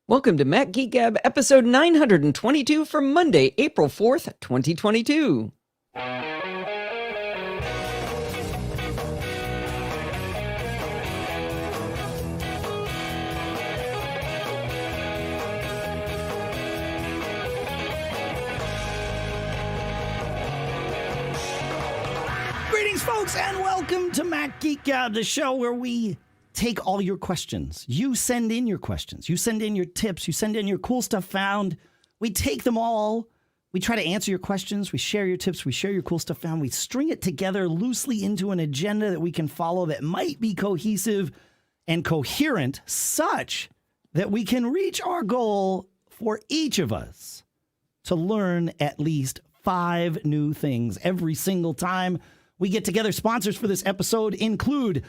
Welcome to Mac Geek Gab, episode 922 for Monday, April 4th, 2022. Greetings, folks, and welcome to Mac Geek Gab, the show where we take all your questions. You send in your questions. You send in your tips. You send in your cool stuff found. We take them all. We try to answer your questions. We share your tips. We share your cool stuff found. We string it together loosely into an agenda that we can follow that might be cohesive and coherent, such that we can reach our goal for each of us to learn at least 5 new things every single time we get together. Sponsors for this episode include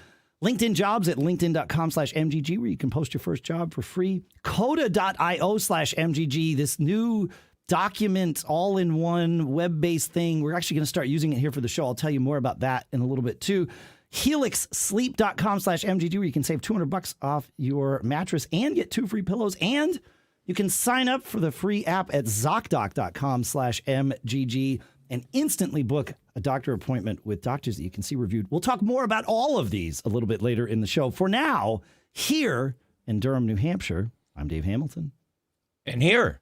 LinkedIn Jobs at linkedin.com/MGG, where you can post your first job for free. Coda.io/MGG, this new document all-in-one web-based thing. We're actually going to start using it here for the show. I'll tell you more about that in a little bit too. HelixSleep.com/MGG, where you can save $200 off your mattress and get 2 free pillows. And you can sign up for the free app at Zocdoc.com/MGG and instantly book a doctor appointment with doctors that you can see reviewed. We'll talk more about all of these a little bit later in the show. For now, here in Durham, New Hampshire, I'm Dave Hamilton. And here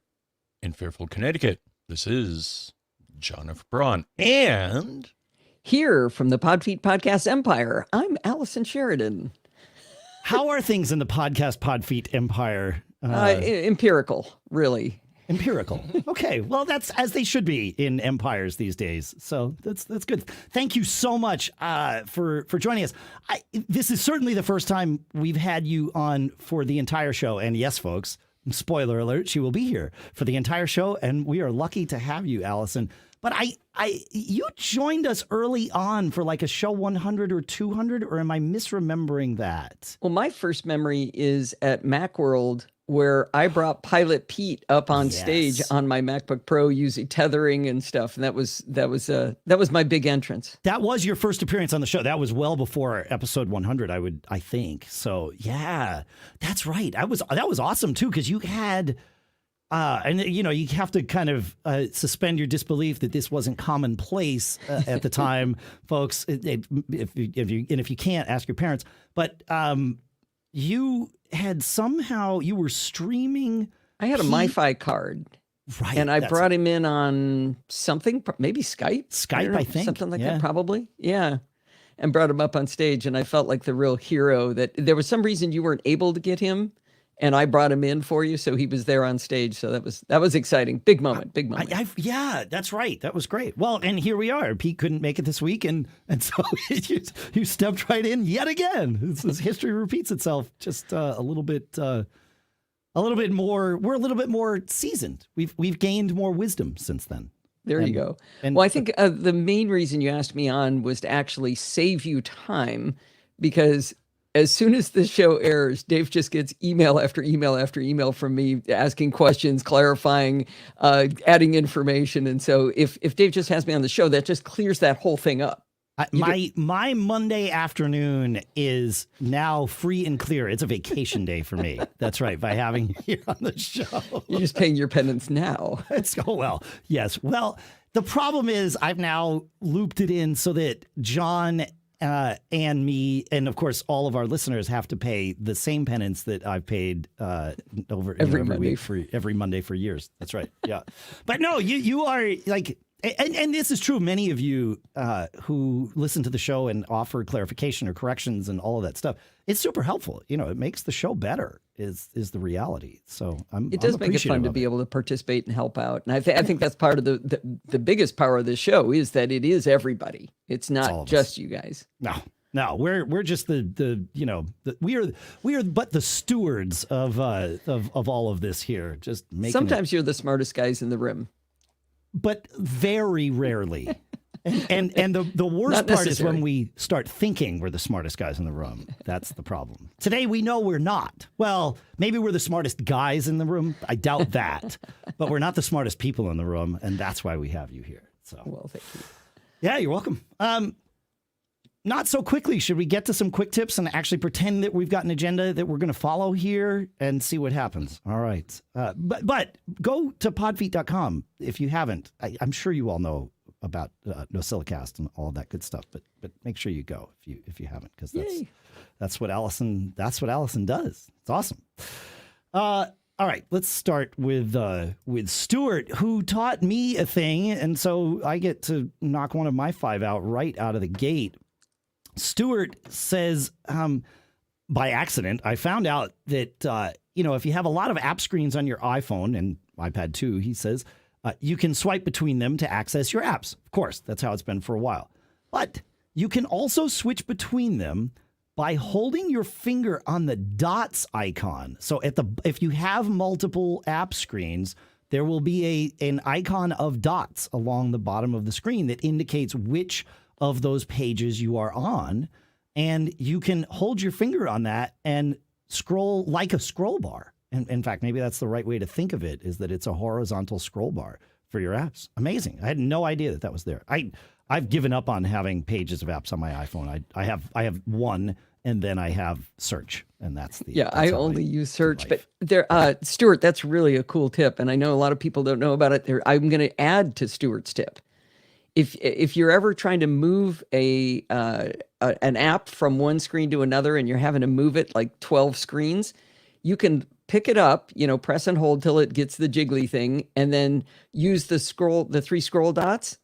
in Fairfield, Connecticut, this is John F. Braun. And here from the Podfeet Podcast Empire, I'm Allison Sheridan. How are things in the Podfeet Empire? Empirical, really. Empirical. Okay. Well, that's as they should be in empires these days. So that's good. Thank you so much for joining us. This is certainly the first time we've had you on for the entire show. And yes, folks, spoiler alert, she will be here for the entire show. And we are lucky to have you, Allison. But you joined us early on for like a show 100 or 200, or am I misremembering that? Well, my first memory is at Macworld, where I brought Pilot Pete up on stage on my MacBook Pro using tethering and stuff, and that was my big entrance. That was your first appearance on the show. That was well before episode 100, I think. So yeah, that's right. That was awesome too, because you had. And you know, you have to kind of suspend your disbelief that this wasn't commonplace at the time, folks. If you can't, ask your parents. But you were streaming. I had a MiFi card, right? And I brought him in on something, maybe Skype. I think something like that, probably. Yeah, and brought him up on stage, and I felt like the real hero. That there was some reason you weren't able to get him. And I brought him in for you, so he was there on stage. So that was exciting. Big moment. Yeah, that's right. That was great. Well, and here we are. Pete couldn't make it this week, and so you stepped right in yet again. This history repeats itself. Just a little bit more. We're a little bit more seasoned. We've gained more wisdom since then. There you go. Well, I think the main reason you asked me on was to actually save you time, because as soon as the show airs, Dave just gets email after email after email from me asking questions, clarifying, adding information. And so if Dave just has me on the show, that just clears that whole thing up. My Monday afternoon is now free and clear. It's a vacation day for me. That's right, by having you here on the show. You're just paying your penance now. Yes. Well, the problem is I've now looped it in so that John and me, and of course, all of our listeners have to pay the same penance that I've paid every Monday for years. That's right. Yeah. But no, you are like, and this is true of many of you who listen to the show and offer clarification or corrections and all of that stuff. It's super helpful. You know, it makes the show better is the reality. So it does make it fun to be able to participate and help out. And I think that's part of the biggest power of this show is that it is everybody. It's not just you guys. No, we're just we are but the stewards of all of this here. Just making Sometimes you're the smartest guys in the room, but very rarely. And the worst part is when we start thinking we're the smartest guys in the room. That's the problem. Today we know we're not. Well, maybe we're the smartest guys in the room. I doubt that. But we're not the smartest people in the room, and that's why we have you here. So, well, thank you. Yeah, you're welcome. not so quickly. Should we get to some quick tips and actually pretend that we've got an agenda that we're going to follow here and see what happens? All right. But go to podfeet.com if you haven't. I'm sure you all know about Nosilicast and all of that good stuff, but make sure you go if you haven't, because that's what Allison does. It's awesome. All right, let's start with Stuart, who taught me a thing, and so I get to knock one of my 5 out right out of the gate. Stuart says, by accident, I found out that if you have a lot of app screens on your iPhone and iPad too, he says, you can swipe between them to access your apps. Of course, that's how it's been for a while. But you can also switch between them by holding your finger on the dots icon. So if you have multiple app screens, there will be an icon of dots along the bottom of the screen that indicates which of those pages you are on. And you can hold your finger on that and scroll like a scroll bar. And in fact, maybe that's the right way to think of it, is that it's a horizontal scroll bar for your apps. Amazing. I had no idea that was there. I've given up on having pages of apps on my iPhone. I have one, and then I have search, and that's I only use search. But there, Stuart, that's really a cool tip, and I know a lot of people don't know about it. I'm going to add to Stuart's tip. If you're ever trying to move an app from one screen to another, and you're having to move it like 12 screens, you can pick it up, press and hold till it gets the jiggly thing, and then use the 3 scroll dots,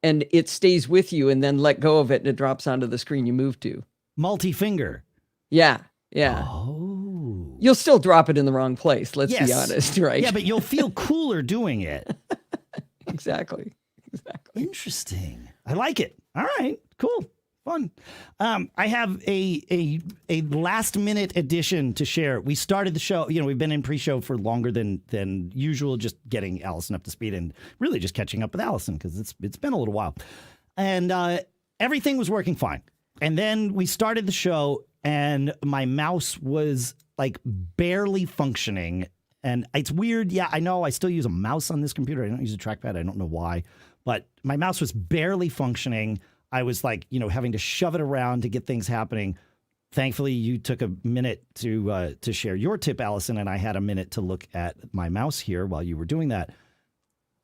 and it stays with you, and then let go of it, and it drops onto the screen you moved to. Multi-finger. Yeah. Oh. You'll still drop it in the wrong place, let's be honest, right? Yeah, but you'll feel cooler doing it. Exactly. Interesting. I like it. All right, cool. Fun. I have a last minute addition to share. We started the show, we've been in pre-show for longer than usual, just getting Allison up to speed and really just catching up with Allison, because it's been a little while. And everything was working fine. And then we started the show and my mouse was like barely functioning. And it's weird. Yeah, I know I still use a mouse on this computer. I don't use a trackpad. I don't know why, but my mouse was barely functioning. I was like, having to shove it around to get things happening. Thankfully, you took a minute to share your tip, Allison, and I had a minute to look at my mouse here while you were doing that.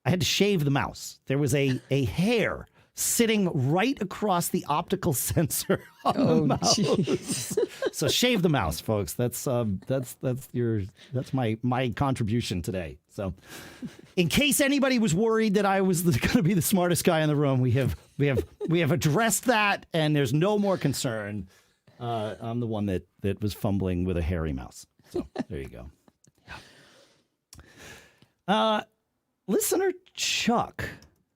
I had to shave the mouse. There was a hair sitting right across the optical sensor on the mouse. Geez. So shave the mouse, folks. That's my contribution today. So, in case anybody was worried that I was going to be the smartest guy in the room, we have addressed that, and there's no more concern. I'm the one that was fumbling with a hairy mouse. So there you go. Listener Chuck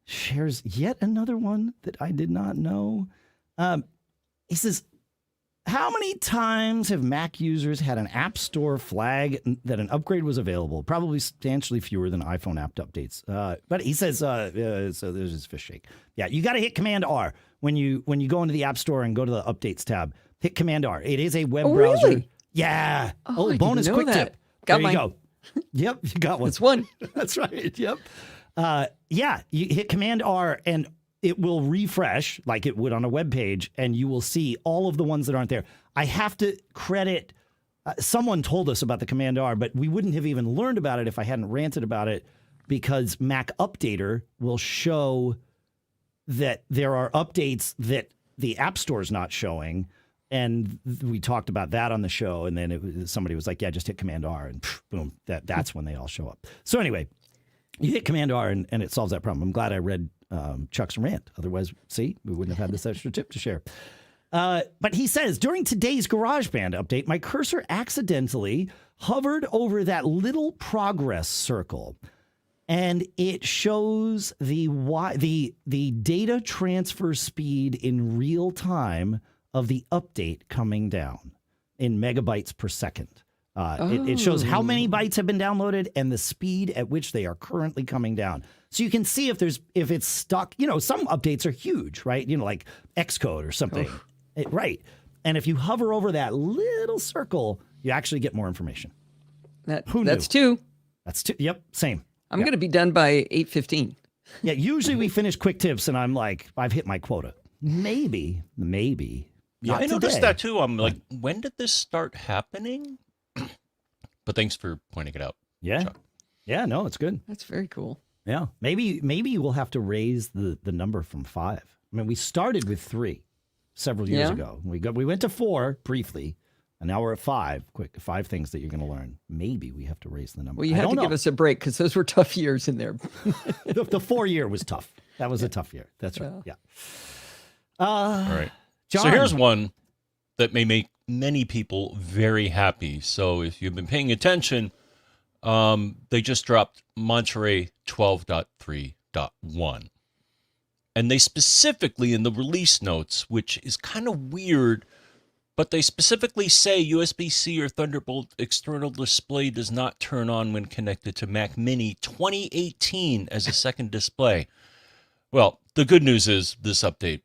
shares yet another one that I did not know. He says, how many times have Mac users had an App Store flag that an upgrade was available? Probably substantially fewer than iPhone app updates. But he says, so there's his fish shake. Yeah, you got to hit Command R when you go into the App Store and go to the Updates tab. Hit Command R. It is a web browser. Really? Yeah. I bonus quick tip. Got there you go. Yep, you got one. It's one. That's right. Yep. Yeah, you hit Command R and it will refresh like it would on a web page, and you will see all of the ones that aren't there. I have to credit, someone told us about the Command R, but we wouldn't have even learned about it if I hadn't ranted about it, because Mac Updater will show that there are updates that the App Store is not showing. And we talked about that on the show, and then somebody was like, yeah, just hit Command R, and boom, that's when they all show up. So anyway, you hit Command R, and it solves that problem. I'm glad I read Chuck's rant. Otherwise, see, we wouldn't have had this extra tip to share. But he says, during today's GarageBand update, my cursor accidentally hovered over that little progress circle, and it shows the data transfer speed in real time of the update coming down in megabytes per second. It shows how many bytes have been downloaded and the speed at which they are currently coming down. So you can see if it's stuck. Some updates are huge, right? Like Xcode or something. Right. And if you hover over that little circle, you actually get more information. That's two. That's two. Yep. Same. I'm going to be done by 8:15. Yeah. Usually we finish quick tips and I'm like, I've hit my quota. Maybe. Yeah, Not I noticed today. that too. I'm like, when did this start happening? But thanks for pointing it out. Yeah. Chuck. Yeah, no, it's good. That's very cool. Yeah. Maybe we'll have to raise the number from 5. I mean, we started with 3 several years ago. We went to 4 briefly, and now we're at 5. Quick, 5 things that you're going to learn. Maybe we have to raise the number. Well, you had to give us a break because those were tough years in there. The 4 year was tough. That was a tough year. That's right. Yeah. All right. John. So here's one that may make many people very happy. So if you've been paying attention, they just dropped Monterey 12.3.1. And they specifically, in the release notes, which is kind of weird, but they specifically say USB-C or Thunderbolt external display does not turn on when connected to Mac Mini 2018 as a second display. Well, the good news is this update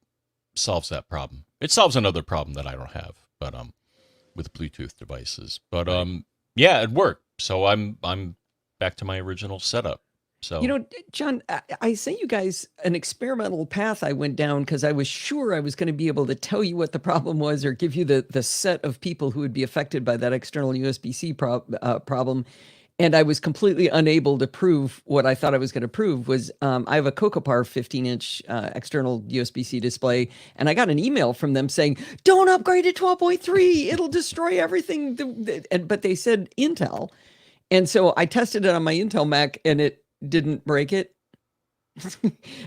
solves that problem. It solves another problem that I don't have, but with Bluetooth devices. But yeah, it worked. So I'm back to my original setup. So You know, John, I sent you guys an experimental path I went down because I was sure I was going to be able to tell you what the problem was or give you the set of people who would be affected by that external USB-C problem. And I was completely unable to prove what I thought I was going to prove was I have a Cocopar 15-inch external USB-C display, and I got an email from them saying, don't upgrade to 12.3. It'll destroy everything. But they said Intel. And so I tested it on my Intel Mac, and it didn't break it.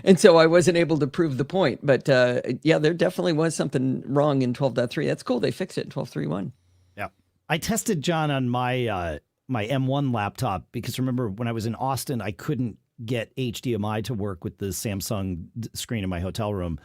And so I wasn't able to prove the point. But yeah, there definitely was something wrong in 12.3. That's cool. They fixed it in 12.3.1. Yeah. I tested, John, on my my M1 laptop because remember when I was in Austin, I couldn't get HDMI to work with the Samsung screen in my hotel room.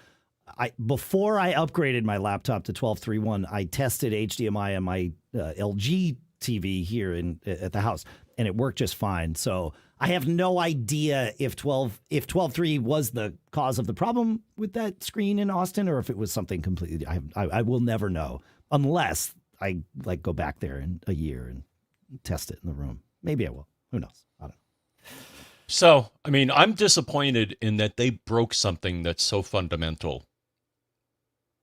Before I upgraded my laptop to 12.3.1, I tested HDMI on my LG TV here at the house, and it worked just fine. So I have no idea if 12.3 was the cause of the problem with that screen in Austin, or if it was something completely. I will never know unless I go back there in a year and test it in the room. Maybe I will. Who knows? I don't know. So, I mean, I'm disappointed in that they broke something that's so fundamental.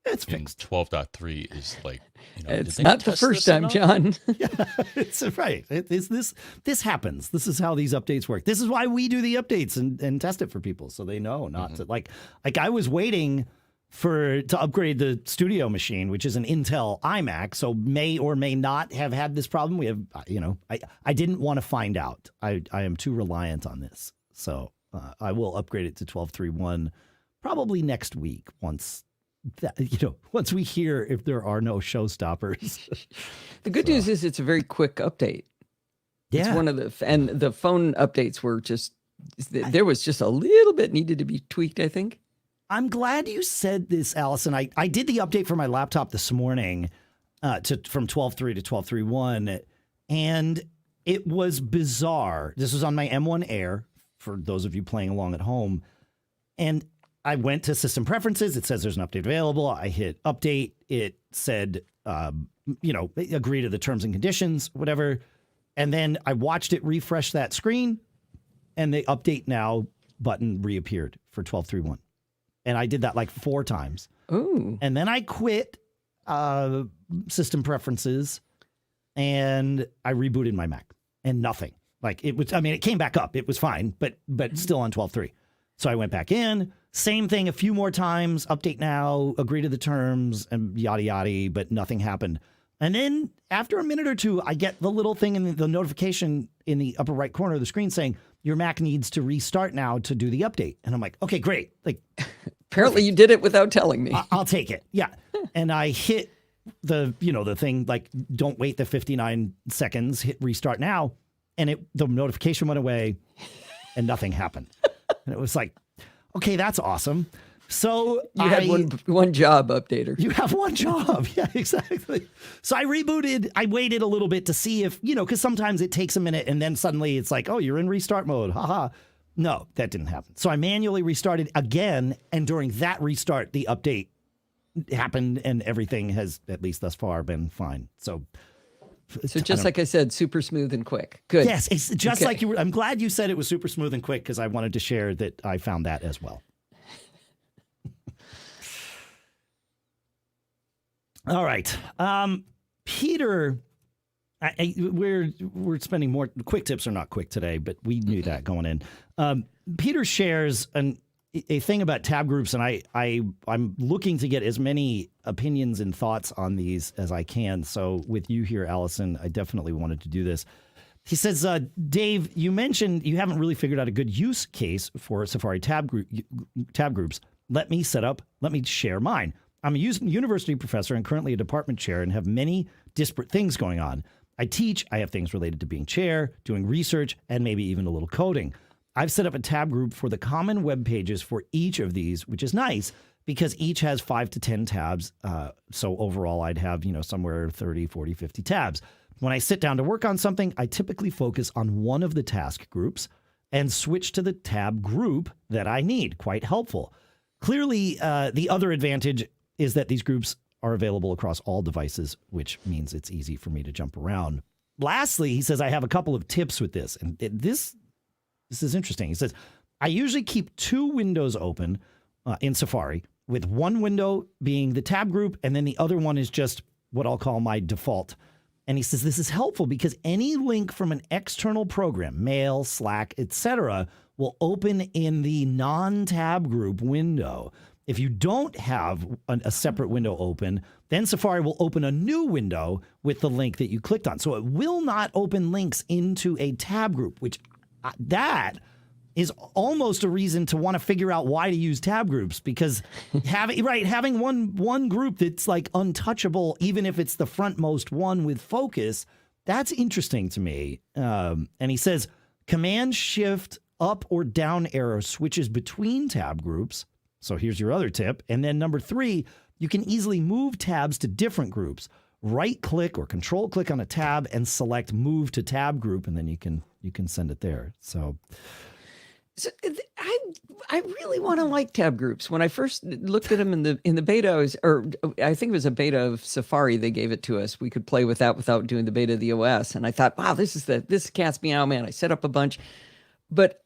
It's fixed. 12.3 is like, It's not the first time, John. Yeah, it's right. This happens. This is how these updates work. This is why we do the updates and test it for people so they know not to like I was waiting to upgrade the studio machine, which is an Intel iMac, so may or may not have had this problem. We have, I didn't want to find out. I am too reliant on this, so I will upgrade it to 12.3.1 probably next week once we hear if there are no showstoppers. The good news is it's a very quick update. Yeah, it's one of the phone updates were just there was just a little bit needed to be tweaked, I think. I'm glad you said this, Allison. I did the update for my laptop this morning from 12.3 to 12.3.1, and it was bizarre. This was on my M1 Air, for those of you playing along at home. And I went to System Preferences. It says there's an update available. I hit Update. It said, agree to the terms and conditions, whatever. And then I watched it refresh that screen, and the Update Now button reappeared for 12.3.1. And I did that like 4 times. Ooh. And then I quit System Preferences and I rebooted my Mac and nothing. Like it came back up. It was fine, but still on 12.3. So I went back in, same thing a few more times, Update Now, agree to the terms and yada yada, but nothing happened. And then after a minute or two, I get the little thing in the notification in the upper right corner of the screen saying, your Mac needs to restart now to do the update. And I'm like, okay, great. Like, apparently you did it without telling me. I'll take it. Yeah. And I hit the thing, like, don't wait the 59 seconds, hit restart now. And the notification went away and nothing happened. And it was like, okay, that's awesome. So you had one job, updater. You have one job. Yeah, exactly. So I rebooted. I waited a little bit to see if, because sometimes it takes a minute and then suddenly it's like, oh, you're in restart mode. Haha. No, that didn't happen. So I manually restarted again. And during that restart, the update happened and everything has, at least thus far, been fine. So just like I said, super smooth and quick. Good. Yes, it's just like you were. I'm glad you said it was super smooth and quick because I wanted to share that I found that as well. All right. Peter, we're spending more. Quick tips are not quick today, but we knew that going in. Peter shares a thing about tab groups, and I'm looking to get as many opinions and thoughts on these as I can. So with you here, Allison, I definitely wanted to do this. He says, Dave, you mentioned you haven't really figured out a good use case for Safari tab groups. Let me share mine. I'm a university professor and currently a department chair and have many disparate things going on. I teach, I have things related to being chair, doing research, and maybe even a little coding. I've set up a tab group for the common web pages for each of these, which is nice because each has 5 to 10 tabs. So overall, I'd have, somewhere 30, 40, 50 tabs. When I sit down to work on something, I typically focus on one of the task groups and switch to the tab group that I need. Quite helpful. Clearly, the other advantage is that these groups are available across all devices, which means it's easy for me to jump around. Lastly, he says, I have a couple of tips with this. And this is interesting. He says, I usually keep 2 windows open in Safari, with one window being the tab group, and then the other one is just what I'll call my default. And he says this is helpful because any link from an external program, Mail, Slack, etc., will open in the non-tab group window. If you don't have a separate window open, then Safari will open a new window with the link that you clicked on. So it will not open links into a tab group, which that is almost a reason to want to figure out why to use tab groups, because having one group that's like untouchable, even if it's the frontmost one with focus, that's interesting to me. And he says Command Shift up or down arrow switches between tab groups. So here's your other tip. And then number 3, you can easily move tabs to different groups. Right click or control click on a tab and select move to tab group, and then you can send it there. So I really want to like tab groups. When I first looked at them in the beta, I think it was a beta of Safari. They gave it to us. We could play with that without doing the beta of the OS. And I thought, wow, this is Cat's Meow, man. I set up a bunch, but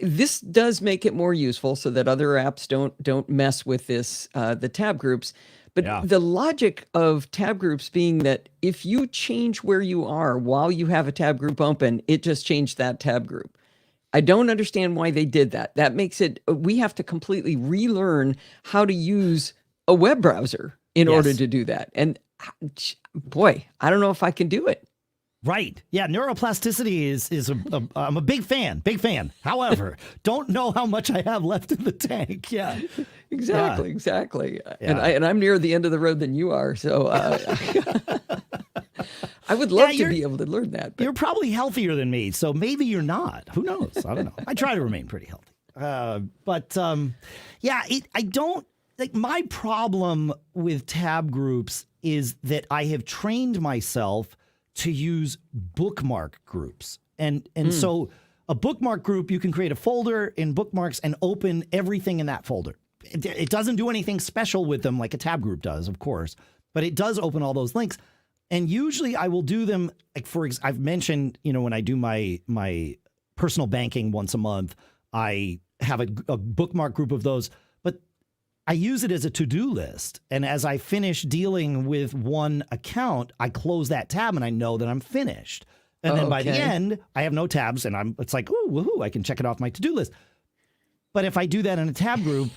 this does make it more useful so that other apps don't mess with this the tab groups. But the logic of tab groups being that if you change where you are while you have a tab group open, it just changed that tab group. I don't understand why they did that. That makes it, we have to completely relearn how to use a web browser in order to do that. And boy, I don't know if I can do it. Right. Yeah. Neuroplasticity is I'm a big fan. However, don't know how much I have left in the tank. Yeah. Exactly. Yeah. And I'm nearer the end of the road than you are. So I would love to be able to learn that. But. You're probably healthier than me, so maybe you're not. Who knows? I don't know. I try to remain pretty healthy. I don't like my problem with tab groups is that I have trained myself to use bookmark groups. And so a bookmark group, you can create a folder in bookmarks and open everything in that folder. It doesn't do anything special with them like a tab group does, of course, but it does open all those links. And usually I will do them, like I've mentioned, when I do my personal banking once a month, I have a bookmark group of those, but I use it as a to-do list. And as I finish dealing with one account, I close that tab and I know that I'm finished. And then by the end, I have no tabs and it's like, ooh, woohoo, I can check it off my to-do list. But if I do that in a tab group,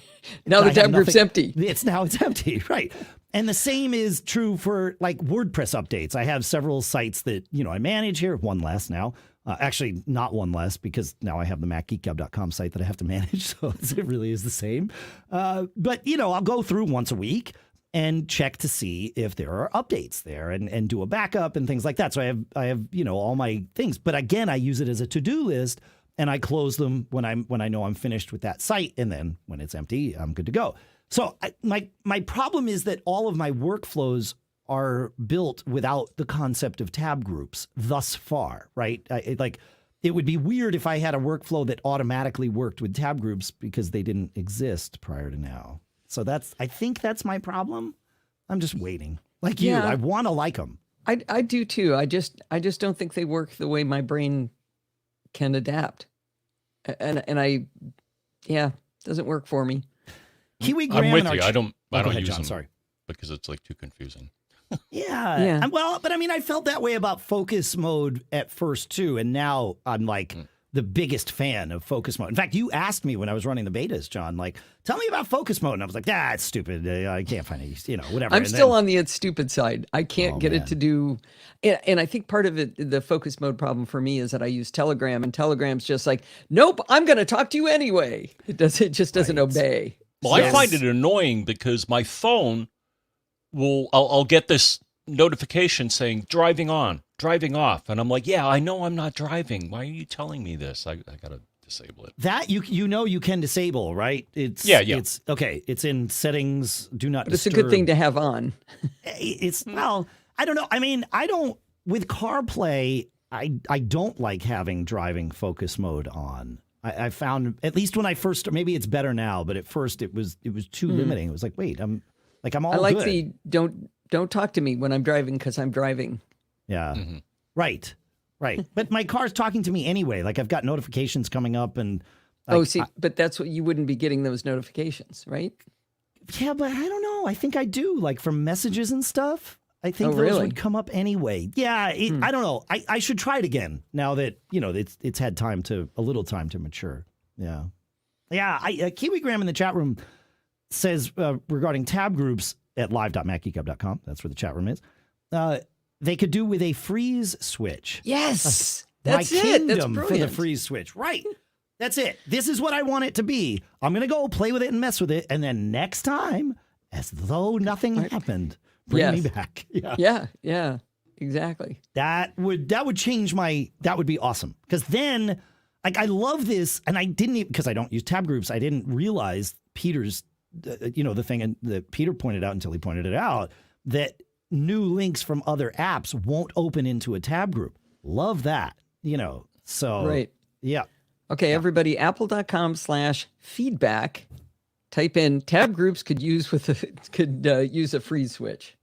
now the tab group's empty. It's empty, right? And the same is true for like WordPress updates. I have several sites that, I manage here. One less now. Actually, not one less because now I have the MacGeekGab.com site that I have to manage. So it really is the same. But, I'll go through once a week and check to see if there are updates there and do a backup and things like that. So I have all my things. But again, I use it as a to-do list. And I close them when I know I'm finished with that site, and then when it's empty, I'm good to go. So my problem is that all of my workflows are built without the concept of tab groups thus far, right? It would be weird if I had a workflow that automatically worked with tab groups because they didn't exist prior to now. So I think that's my problem. I'm just waiting. Like you, I want to like them. I do too. I just don't think they work the way my brain can adapt, and doesn't work for me. Kiwi I'm with you. I don't ahead, use John, them sorry. because it's like too confusing. Yeah. Well, but I mean, I felt that way about focus mode at first too, and now I'm like the biggest fan of focus mode. In fact, you asked me when I was running the betas, John, like, tell me about focus mode, and I was like, it's stupid. I can't find it, whatever. I'm still on the it's stupid side. I can't get it to do, and I think part of it, the focus mode problem for me is that I use Telegram, and Telegram's just like, nope, I'm going to talk to you anyway. It just doesn't obey. Well, I find it annoying because my phone I'll get this notification saying driving on, driving off. And I'm like, yeah, I know I'm not driving. Why are you telling me this? I got to disable it. That you can disable, right? It's okay. It's in settings, do not disturb. It's a good thing to have on. Well, I don't know. I mean, with CarPlay, I don't like having driving focus mode on. I found, at least when I first, maybe it's better now, but at first it was too limiting. It was like, wait, I'm all I like good. the don't talk to me when I'm driving because I'm driving. Yeah. Right. But my car's talking to me anyway. Like I've got notifications coming up and but that's what you wouldn't be getting those notifications, right? Yeah, but I don't know. I think I do, like from messages and stuff. I think those would come up anyway. Yeah, I don't know. I should try it again now that, it's had a little time to mature. Yeah. Yeah, KiwiGram in the chat room says regarding tab groups at live.macgeekgab.com, that's where the chat room is, they could do with a freeze switch. Yes, that's it. That's brilliant. For the freeze switch. Right. That's it. This is what I want it to be. I'm going to go play with it and mess with it, and then next time, as though nothing happened, bring me back. Yeah, exactly. That would change that would be awesome. Because then, like, I love this, and I didn't even, because I don't use tab groups, I didn't realize Peter's the thing that Peter pointed out until he pointed it out, that new links from other apps won't open into a tab group. Love that, so. Right. Yeah. Okay, everybody, apple.com/feedback. Type in tab groups could use a freeze switch.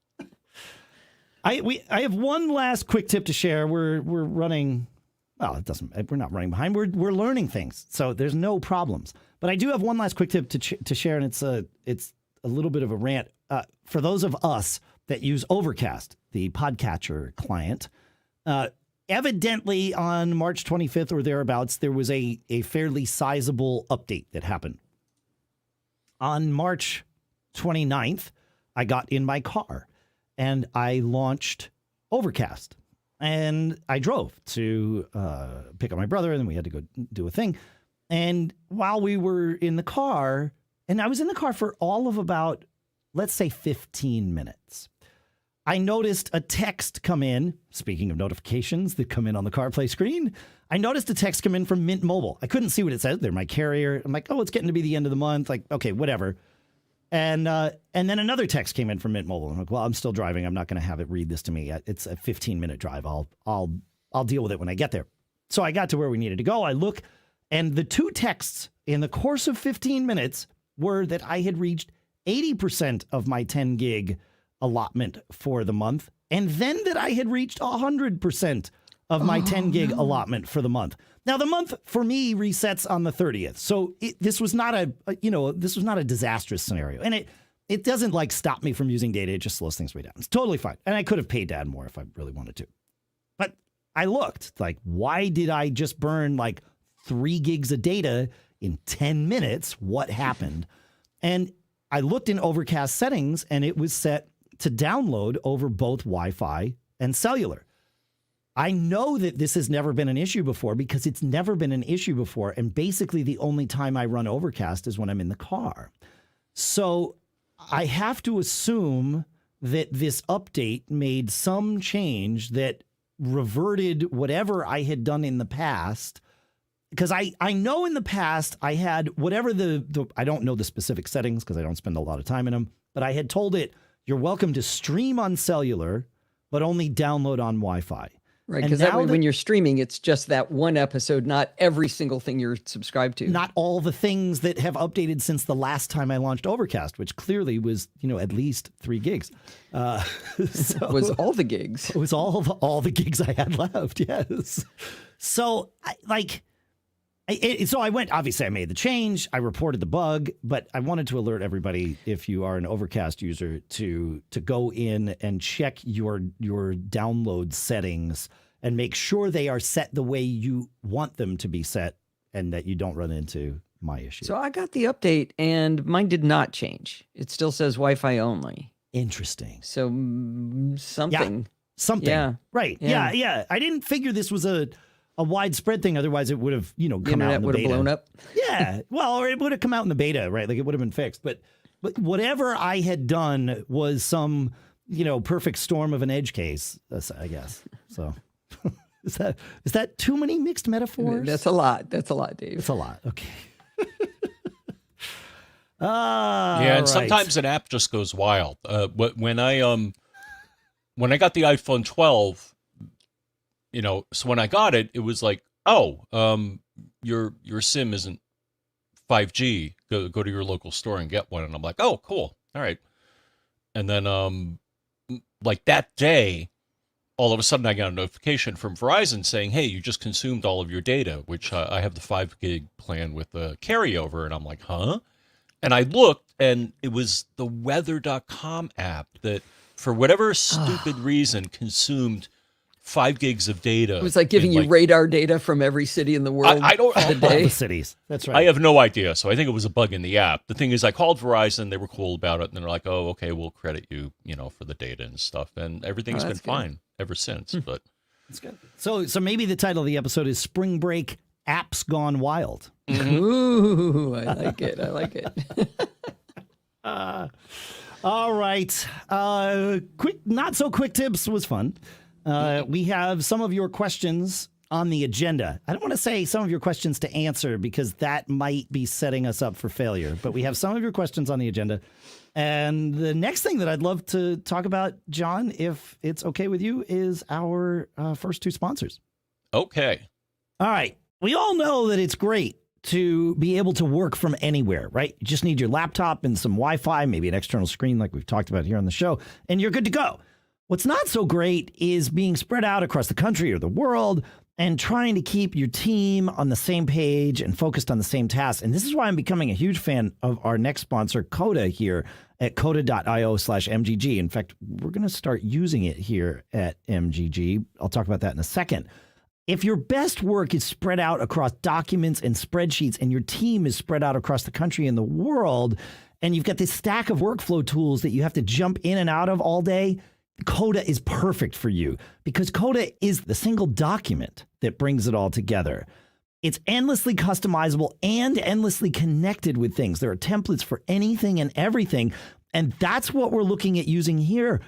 I have one last quick tip to share. We're running, well, we're not running behind. We're learning things, so there's no problems. But I do have one last quick tip to share, and it's a little bit of a rant. For those of us that use Overcast, the podcatcher client, evidently on March 25th or thereabouts, there was a fairly sizable update that happened. On March 29th, I got in my car and I launched Overcast. And I drove to pick up my brother, and then we had to go do a thing. And while we were in the car, and I was in the car for all of about, let's say, 15 minutes, I noticed a text come in. Speaking of notifications that come in on the CarPlay screen, I noticed a text come in from Mint Mobile. I couldn't see what it said. They're my carrier. I'm like, oh, it's getting to be the end of the month. Like, okay, whatever. And then another text came in from Mint Mobile. I'm like, well, I'm still driving. I'm not going to have it read this to me. It's a 15-minute drive. I'll deal with it when I get there. So I got to where we needed to go. I look, and the two texts in the course of 15 minutes were that I had reached 80% of my 10 gig allotment for the month, and then that I had reached 100% of my 10 gig allotment for the month. Now, the month for me resets on the 30th. So this was not a disastrous scenario. And it doesn't like stop me from using data. It just slows things way down. It's totally fine. And I could have paid Dad more if I really wanted to. But I looked like, why did I just burn like 3 gigs of data in 10 minutes? What happened? And I looked in Overcast settings, and it was set to download over both Wi-Fi and cellular. I know that this has never been an issue before because it's never been an issue before. And basically the only time I run Overcast is when I'm in the car. So I have to assume that this update made some change that reverted whatever I had done in the past. Because I know in the past I had whatever I don't know the specific settings because I don't spend a lot of time in them, but I had told it, you're welcome to stream on cellular, but only download on Wi-Fi. Right, because that way when you're streaming, it's just that one episode, not every single thing you're subscribed to. Not all the things that have updated since the last time I launched Overcast, which clearly was, at least 3 gigs. So it was all the gigs. It was all the gigs I had left, yes. So, So I went, obviously I made the change. I reported the bug, but I wanted to alert everybody, if you are an Overcast user, to go in and check your download settings and make sure they are set the way you want them to be set and that you don't run into my issue. So I got the update and mine did not change. It still says Wi-Fi only. Interesting. So something. Yeah, something. Yeah. Right. Yeah. I didn't figure this was a widespread thing. Otherwise, it would have, come out in the internet would have beta. blown up. Yeah. Well, or it would have come out in the beta, right? Like it would have been fixed. But whatever I had done was some, perfect storm of an edge case, I guess. So is that too many mixed metaphors? That's a lot. That's a lot, Dave. It's a lot. Okay. And sometimes an app just goes wild. When I got the iPhone 12, so when I got it, it was like, your SIM isn't 5G. Go to your local store and get one. And I'm like, oh, cool. All right. And then, like that day, all of a sudden I got a notification from Verizon saying, hey, you just consumed all of your data, which I have the 5 gig plan with the carryover. And I'm like, huh? And I looked, and it was the weather.com app that, for whatever stupid reason, consumed 5 gigs of data. It was like giving you radar data from every city in the world. I don't all the cities. That's right. I have no idea. So I think it was a bug in the app. The thing is, I called Verizon. They were cool about it. And they're like, oh, okay, we'll credit you, for the data and stuff. And everything's been fine ever since. But that's good. So maybe the title of the episode is Spring Break Apps Gone Wild. Ooh, I like it. I like it. All right. Quick, not so quick tips was fun. We have some of your questions on the agenda. I don't want to say some of your questions to answer because that might be setting us up for failure, but we have some of your questions on the agenda. And the next thing that I'd love to talk about, John, if it's okay with you, is our first two sponsors. Okay. All right. We all know that it's great to be able to work from anywhere, right? You just need your laptop and some Wi-Fi, maybe an external screen like we've talked about here on the show, and you're good to go. What's not so great is being spread out across the country or the world and trying to keep your team on the same page and focused on the same tasks. And this is why I'm becoming a huge fan of our next sponsor, Coda, here at coda.io/MGG. In fact, we're going to start using it here at MGG. I'll talk about that in a second. If your best work is spread out across documents and spreadsheets and your team is spread out across the country and the world, and you've got this stack of workflow tools that you have to jump in and out of all day, Coda is perfect for you because Coda is the single document that brings it all together. It's endlessly customizable and endlessly connected with things. There are templates for anything and everything, and that's what we're looking at using here.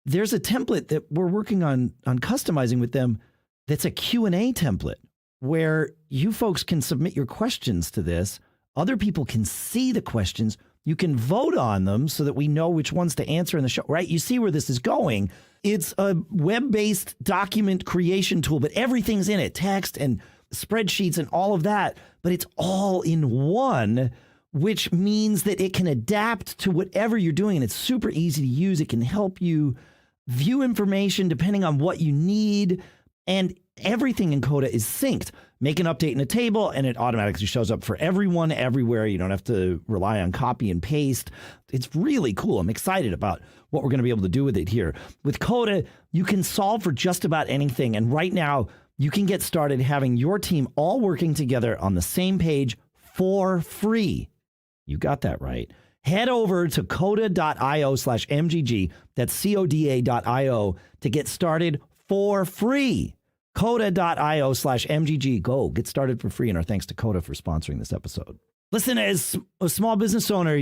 There's a template that we're working on customizing with them that's a Q&A template where you folks can submit your questions to this. Other people can see the questions. You can vote on them so that we know which ones to answer in the show, right? You see where this is going. It's a web-based document creation tool, but everything's in it, text and spreadsheets and all of that, but it's all in one, which means that it can adapt to whatever you're doing, and it's super easy to use. It can help you view information depending on what you need, and everything in Coda is synced. Make an update in a table, and it automatically shows up for everyone, everywhere. You don't have to rely on copy and paste. It's really cool. I'm excited about what we're going to be able to do with it here. With Coda, you can solve for just about anything, and right now, you can get started having your team all working together on the same page for free. You got that right. Head over to coda.io/MGG, that's coda.io, to get started for free. Coda.io/MGG. Go get started for free. And our thanks to Coda for sponsoring this episode. Listen, as a small business owner,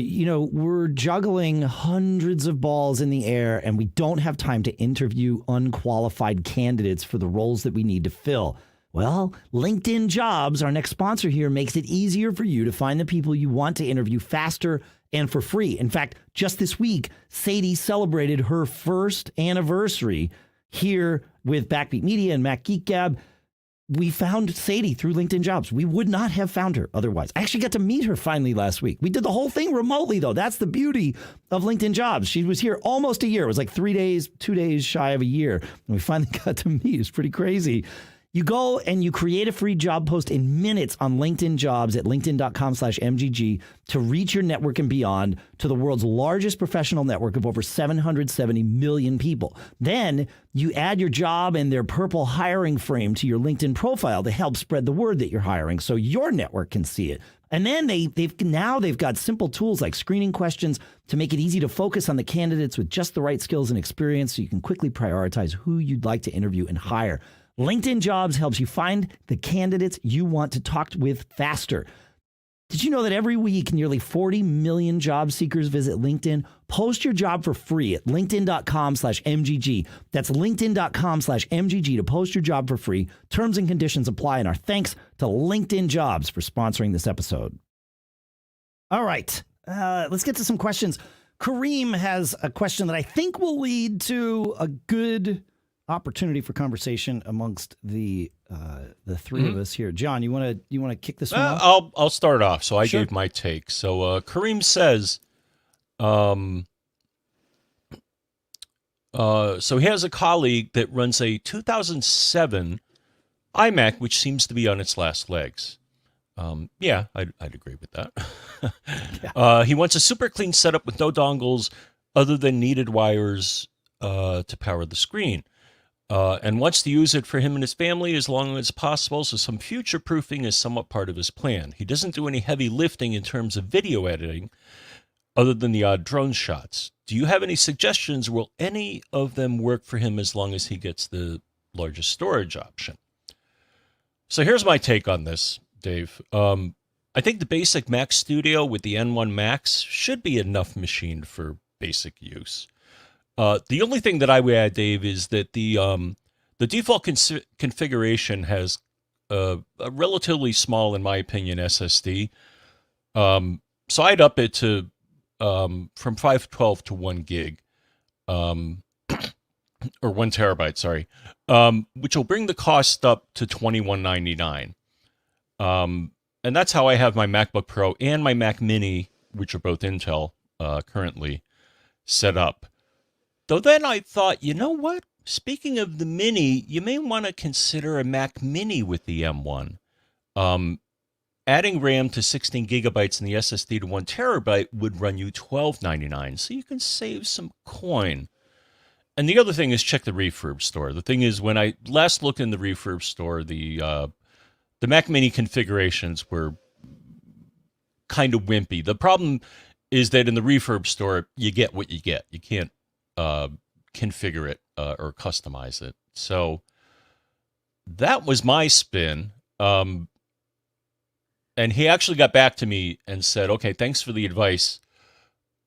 we're juggling hundreds of balls in the air, and we don't have time to interview unqualified candidates for the roles that we need to fill. Well, LinkedIn Jobs, our next sponsor here, makes it easier for you to find the people you want to interview faster and for free. In fact, just this week, Sadie celebrated her first anniversary here with Backbeat Media and Mac Geek Gab. We found Sadie through LinkedIn Jobs. We would not have found her otherwise. I actually got to meet her finally last week. We did the whole thing remotely, though. That's the beauty of LinkedIn Jobs. She was here almost a year. It was like 2 days shy of a year. And we finally got to meet. It's pretty crazy. You go and you create a free job post in minutes on LinkedIn Jobs at linkedin.com/MGG to reach your network and beyond to the world's largest professional network of over 770 million people. Then you add your job and their purple hiring frame to your LinkedIn profile to help spread the word that you're hiring so your network can see it. And then they've got simple tools like screening questions to make it easy to focus on the candidates with just the right skills and experience so you can quickly prioritize who you'd like to interview and hire. LinkedIn Jobs helps you find the candidates you want to talk with faster. Did you know that every week nearly 40 million job seekers visit LinkedIn? Post your job for free at linkedin.com/MGG. That's linkedin.com/MGG to post your job for free. Terms and conditions apply, and our thanks to LinkedIn Jobs for sponsoring this episode. All right, let's get to some questions. Karim has a question that I think will lead to a good opportunity for conversation amongst the three of us here. John, you want to kick this one off? I'll start off. So I Sure. gave my take. So Karim says, so he has a colleague that runs a 2007 iMac, which seems to be on its last legs. Yeah, I'd agree with that. He wants a super clean setup with no dongles other than needed wires to power the screen. And wants to use it for him and his family as long as possible, so some future proofing is somewhat part of his plan. He doesn't do any heavy lifting in terms of video editing other than the odd drone shots. Do you have any suggestions? Will any of them work for him as long as he gets the largest storage option? So here's my take on this, Dave. I think the basic Mac Studio with the N1 Max should be enough machine for basic use. The only thing that I would add, Dave, is that the default configuration has a relatively small, in my opinion, SSD. So I'd up it to from 512 to 1 gig, or 1 terabyte, sorry, which will bring the cost up to $21.99. And that's how I have my MacBook Pro and my Mac Mini, which are both Intel currently, set up. Though then I thought, you know what? Speaking of the Mini, you may want to consider a Mac Mini with the M1. Adding RAM to 16 gigabytes and the SSD to 1 terabyte would run you $12.99, so you can save some coin. And the other thing is check the refurb store. The thing is, when I last looked in the refurb store, the Mac Mini configurations were kind of wimpy. The problem is that in the refurb store, you get what you get. You can't configure it or customize it. So that was my spin. And he actually got back to me and said, okay, thanks for the advice.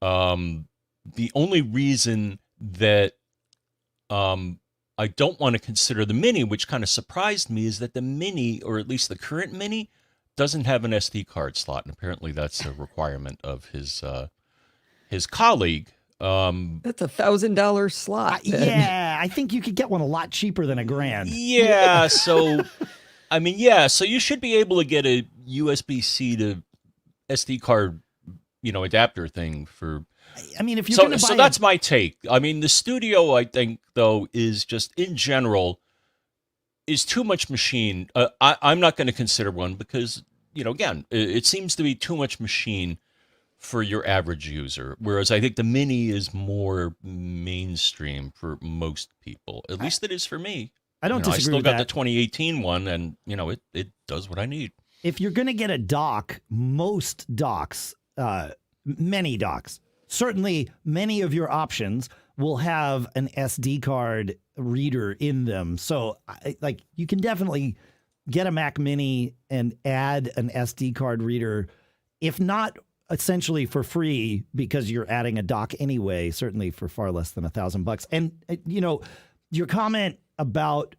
The only reason that I don't want to consider the Mini, which kind of surprised me, is that the Mini, or at least the current Mini, doesn't have an SD card slot. And apparently that's a requirement of his colleague. That's $1,000 slot. Yeah, I think you could get one a lot cheaper than $1,000. Yeah, so I mean, yeah, so you should be able to get a USB-C to SD card, adapter thing for. I mean, if you're going to buy, so that's my take. I mean, the Studio, I think, though, is just in general is too much machine. I'm not going to consider one because again, it seems to be too much machine for your average user, whereas I think the Mini is more mainstream for most people. At least it is for me. I don't disagree I still with got that. the 2018 one, and it does what I need. If you're going to get a dock, most docks, many docks, certainly many of your options will have an SD card reader in them. So you can definitely get a Mac Mini and add an SD card reader, if not essentially for free, because you're adding a dock anyway, certainly for far less than $1,000. And, your comment about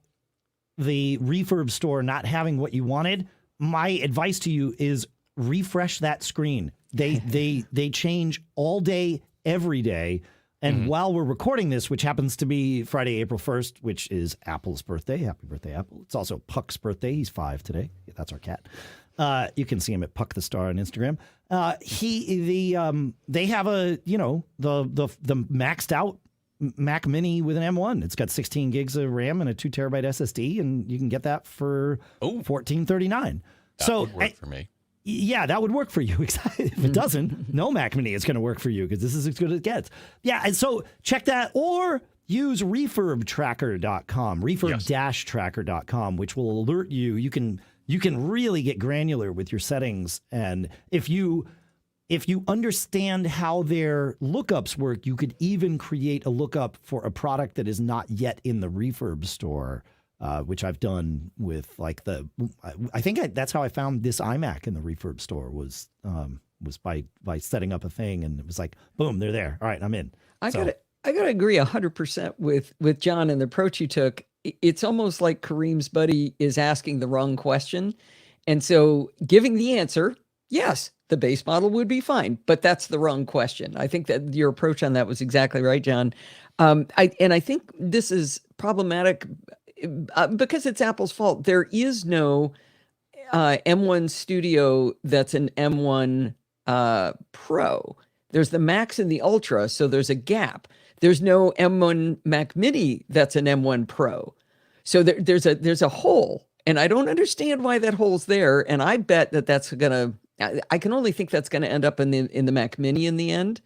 the refurb store not having what you wanted, my advice to you is refresh that screen. They change all day, every day. And while we're recording this, which happens to be Friday, April 1st, which is Apple's birthday. Happy birthday, Apple. It's also Puck's birthday. He's 5 today. That's our cat. You can see him at Puck the Star on Instagram. They have the maxed out Mac Mini with an M1. It's got 16 gigs of RAM and a 2 terabyte SSD, and you can get that for $14.39. That would work for me. Yeah, that would work for you. If it doesn't, no Mac Mini is going to work for you because this is as good as it gets. Yeah, and so check that, or use refurbtracker.com, refurb-tracker.com, which will alert you. You can really get granular with your settings, and if you understand how their lookups work, you could even create a lookup for a product that is not yet in the Refurb store. Which I've done with I think that's how I found this iMac in the Refurb store was by setting up a thing, and it was like, boom, they're there. All right, I'm in. I gotta agree 100% with John and the approach you took. It's almost like Kareem's buddy is asking the wrong question, and so giving the answer, yes, the base model would be fine, but that's the wrong question. I think that your approach on that was exactly right, John. I think this is problematic. Because it's Apple's fault, there is no M1 Studio that's an M1 Pro. There's the Max and the Ultra, so there's a gap. There's no M1 Mac Mini that's an M1 Pro. So there's a hole, and I don't understand why that hole's there. And I bet that's gonna. I can only think that's gonna end up in the Mac Mini in the end.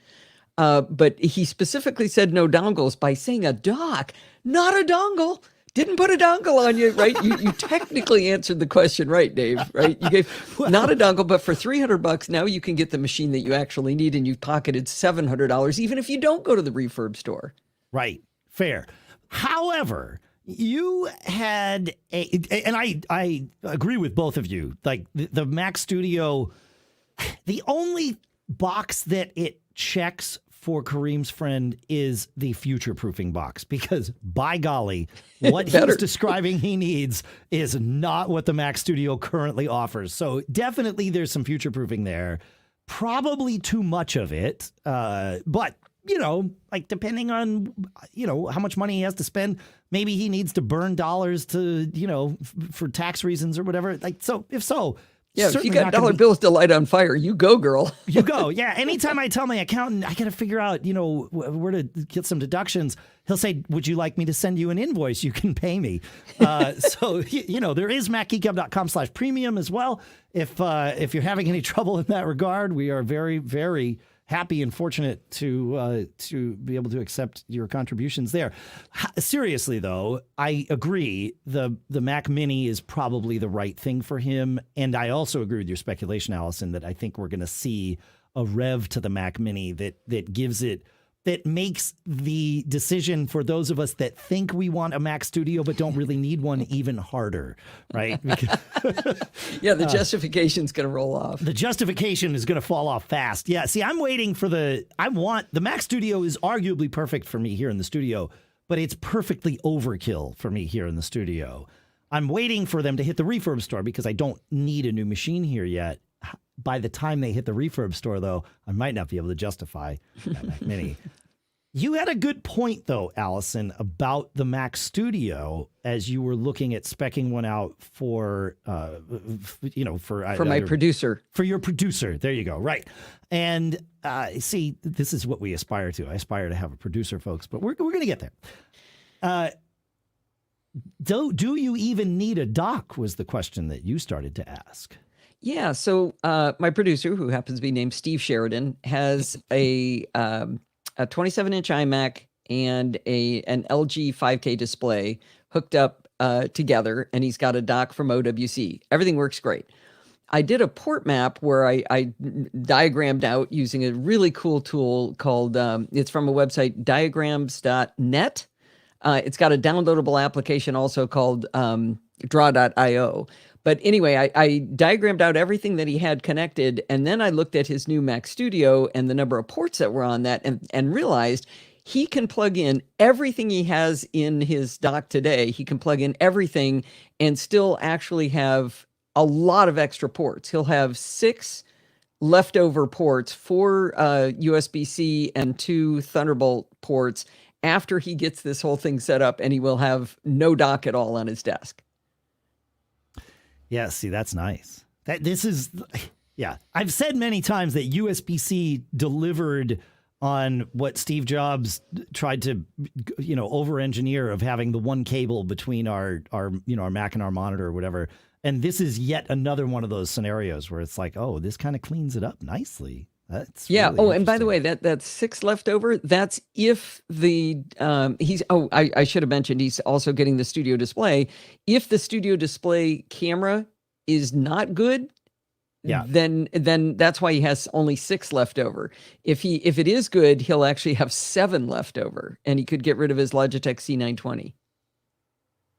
But he specifically said no dongles by saying a dock, not a dongle. Didn't put a dongle on you, right? You technically answered the question right, Dave, right? You gave not a dongle, but for $300, now you can get the machine that you actually need, and you've pocketed $700, even if you don't go to the Refurb store. Right. Fair. However, you had and I agree with both of you. Like the Mac Studio, the only box that it checks for Kareem's friend is the future-proofing box, because by golly, what he's describing he needs is not what the Mac Studio currently offers. So definitely there's some future-proofing there. Probably too much of it, but depending on, how much money he has to spend, maybe he needs to burn dollars to, for tax reasons or whatever. If so, yeah, if you got dollar bills to light on fire, you go, girl. You go. Yeah. Anytime I tell my accountant I got to figure out, where to get some deductions, he'll say, would you like me to send you an invoice? You can pay me. So, there is MacGeekGab.com/premium as well. If you're having any trouble in that regard, we are very, very happy and fortunate to be able to accept your contributions there. Seriously, though, I agree. The Mac Mini is probably the right thing for him. And I also agree with your speculation, Allison, that I think we're going to see a rev to the Mac Mini that makes the decision for those of us that think we want a Mac Studio but don't really need one even harder, right? Yeah, the justification's going to roll off. The justification is going to fall off fast. Yeah, see, I'm waiting for the Mac Studio is arguably perfect for me here in the studio, but it's perfectly overkill for me here in the studio. I'm waiting for them to hit the Refurb store because I don't need a new machine here yet. By the time they hit the Refurb store, though, I might not be able to justify that Mac Mini. You had a good point, though, Allison, about the Mac Studio as you were looking at speccing one out for my producer. For your producer. There you go. Right. And see, this is what we aspire to. I aspire to have a producer, folks, but we're going to get there. Do you even need a dock was the question that you started to ask. Yeah, so my producer, who happens to be named Steve Sheridan, has a 27-inch iMac and an LG 5K display hooked up together, and he's got a dock from OWC. Everything works great. I did a port map where I diagrammed out using a really cool tool called, it's from a website, diagrams.net. It's got a downloadable application also called draw.io. But anyway, I diagrammed out everything that he had connected, and then I looked at his new Mac Studio and the number of ports that were on that and realized he can plug in everything he has in his dock today. He can plug in everything and still actually have a lot of extra ports. He'll have 6 leftover ports, 4 USB-C and 2 Thunderbolt ports after he gets this whole thing set up, and he will have no dock at all on his desk. Yeah, see, that's nice. I've said many times that USB-C delivered on what Steve Jobs tried to, over-engineer of having the one cable between our Mac and our monitor or whatever. And this is yet another one of those scenarios where it's like, oh, this kind of cleans it up nicely. That's really And by the way, that's 6 left over. That's if the I should have mentioned he's also getting the studio display. If the studio display camera is not good, then that's why he has only 6 left over. If it is good, he'll actually have 7 left over, and he could get rid of his Logitech C920.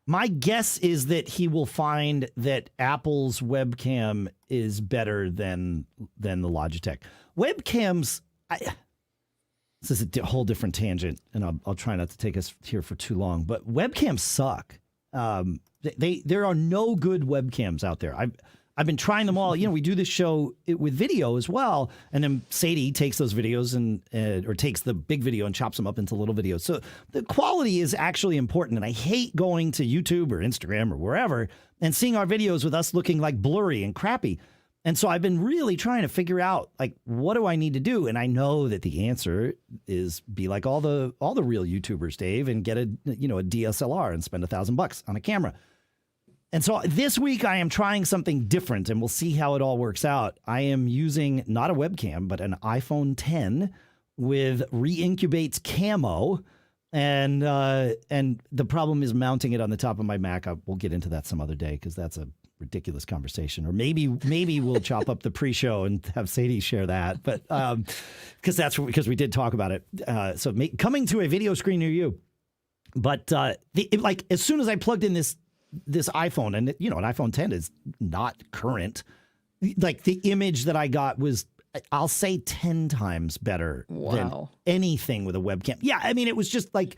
My guess is that he will find that Apple's webcam is better than the Logitech. Webcams, this is a whole different tangent, and I'll try not to take us here for too long, but webcams suck. There are no good webcams out there. I've been trying them all. We do this show with video as well, and then Sadie takes those videos or takes the big video and chops them up into little videos. So the quality is actually important, and I hate going to YouTube or Instagram or wherever and seeing our videos with us looking like blurry and crappy. And so I've been really trying to figure out, like, what do I need to do? And I know that the answer is be like all the real YouTubers, Dave, and get a DSLR and spend $1,000 on a camera. And so this week I am trying something different, and we'll see how it all works out. I am using not a webcam, but an iPhone 10 with Re-Incubate's camo. And the problem is mounting it on the top of my Mac. We'll get into that some other day because that's a ridiculous conversation. Or maybe we'll chop up the pre-show and have Sadie share that. But because we did talk about it. So coming to a video screen near you. But as soon as I plugged in this iPhone, and an iPhone 10 is not current, like the image that I got was, I'll say 10 times better than anything with a webcam. Yeah, I mean, it was just like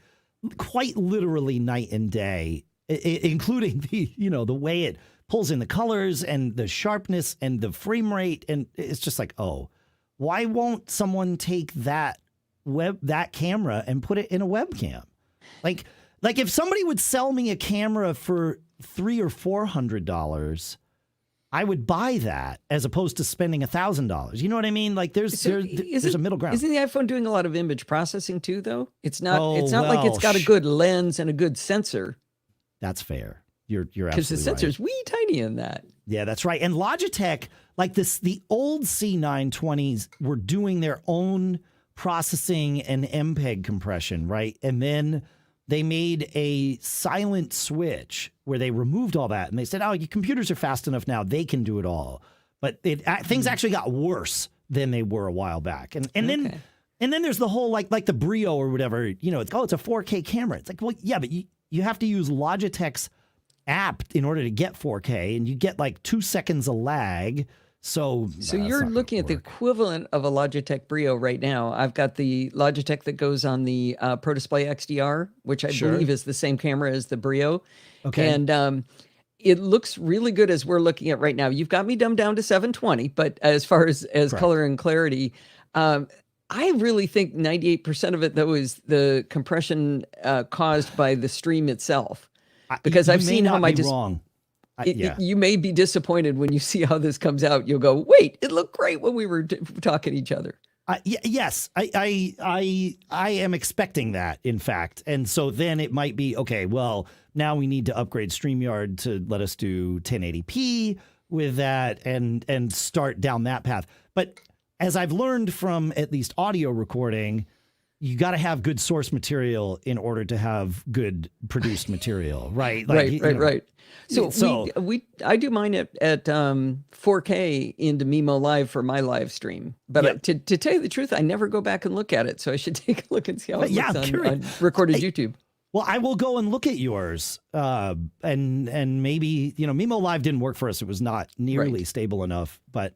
quite literally night and day, including the way it pulls in the colors and the sharpness and the frame rate. And it's just like, oh, why won't someone take that camera and put it in a webcam? Like if somebody would sell me a camera for $300 or $400, I would buy that as opposed to spending $1,000. You know what I mean? Like there's a middle ground. Isn't the iPhone doing a lot of image processing too, though? It's not like it's got a good lens and a good sensor. That's fair. You're absolutely right. Because the sensor's wee tiny in that. Yeah, that's right. And Logitech, like the old C920s were doing their own processing and MPEG compression, right? And then they made a silent switch where they removed all that, and they said, "Oh, your computers are fast enough now; they can do it all." But things actually got worse than they were a while back, and then there's the whole like the Brio or whatever. It's a 4K camera. It's like, well, yeah, but you have to use Logitech's app in order to get 4K, and you get like 2 seconds of lag. So you're looking at the equivalent of a Logitech Brio right now. I've got the Logitech that goes on the Pro Display XDR, which I believe is the same camera as the Brio. Okay. And it looks really good as we're looking at right now. You've got me dumbed down to 720, but as far as color and clarity, I really think 98% of it, though, is the compression caused by the stream itself. Because I've seen how my wrong. You may be disappointed when you see how this comes out. You'll go, wait, it looked great when we were talking to each other. Yes, I am expecting that, in fact. And so then it might be, okay, well, now we need to upgrade StreamYard to let us do 1080p with that and start down that path. But as I've learned from at least audio recording, you got to have good source material in order to have good produced material, right? Right. So I do mine at 4K into Mimo Live for my live stream. But to tell you the truth, I never go back and look at it. So I should take a look and see how it looks on recorded YouTube. Well, I will go and look at yours, and maybe Mimo Live didn't work for us; it was not nearly stable enough. But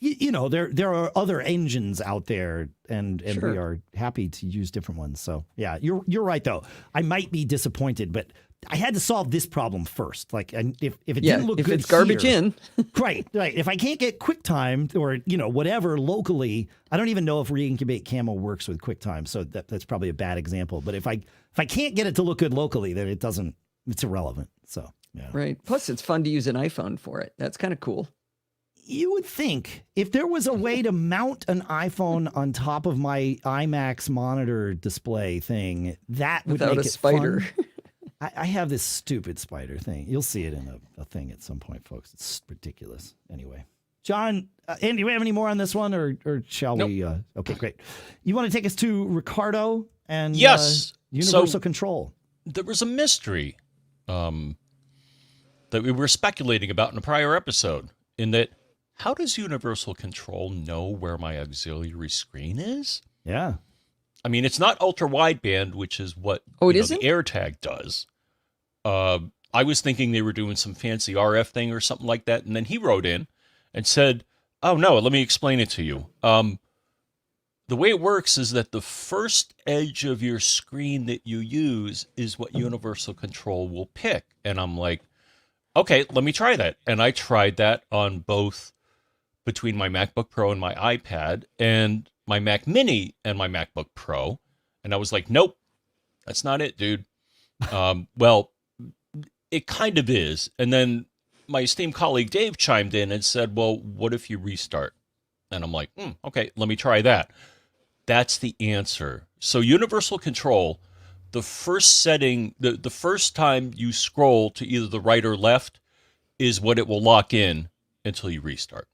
there are other engines out there, and we are happy to use different ones. So yeah, you're right though. I might be disappointed, but I had to solve this problem first. Like, and if it didn't look good, if it's garbage in, right. If I can't get QuickTime or whatever locally, I don't even know if Re-Incubate Camo works with QuickTime. So that's probably a bad example. But if I can't get it to look good locally, then it's irrelevant. So yeah. Right. Plus, it's fun to use an iPhone for it. That's kind of cool. You would think if there was a way to mount an iPhone on top of my IMAX monitor display thing, that would Without make a it spider. fun. I have this stupid spider thing. You'll see it in a thing at some point, folks. It's ridiculous. Anyway, John, Andy, do we have any more on this one, or shall we? Okay, great. You want to take us to Ricardo and Yes. Universal Control? There was a mystery that we were speculating about in a prior episode, in that how does Universal Control know where my auxiliary screen is? Yeah. I mean, it's not ultra wideband, which is what Oh, it the isn't? AirTag does. I was thinking they were doing some fancy RF thing or something like that, and then he wrote in and said, "Oh no, let me explain it to you. The way it works is that the first edge of your screen that you use is what Universal Control will pick." And I'm like, okay, let me try that. And I tried that on both, between my MacBook Pro and my iPad, and my Mac Mini and my MacBook Pro. And I was like, nope, that's not it, dude. Well, it kind of is. And then my esteemed colleague Dave chimed in and said, well, what if you restart? And I'm like, okay, let me try that. That's the answer. So Universal Control, the first setting, the first time you scroll to either the right or left is what it will lock in until you restart.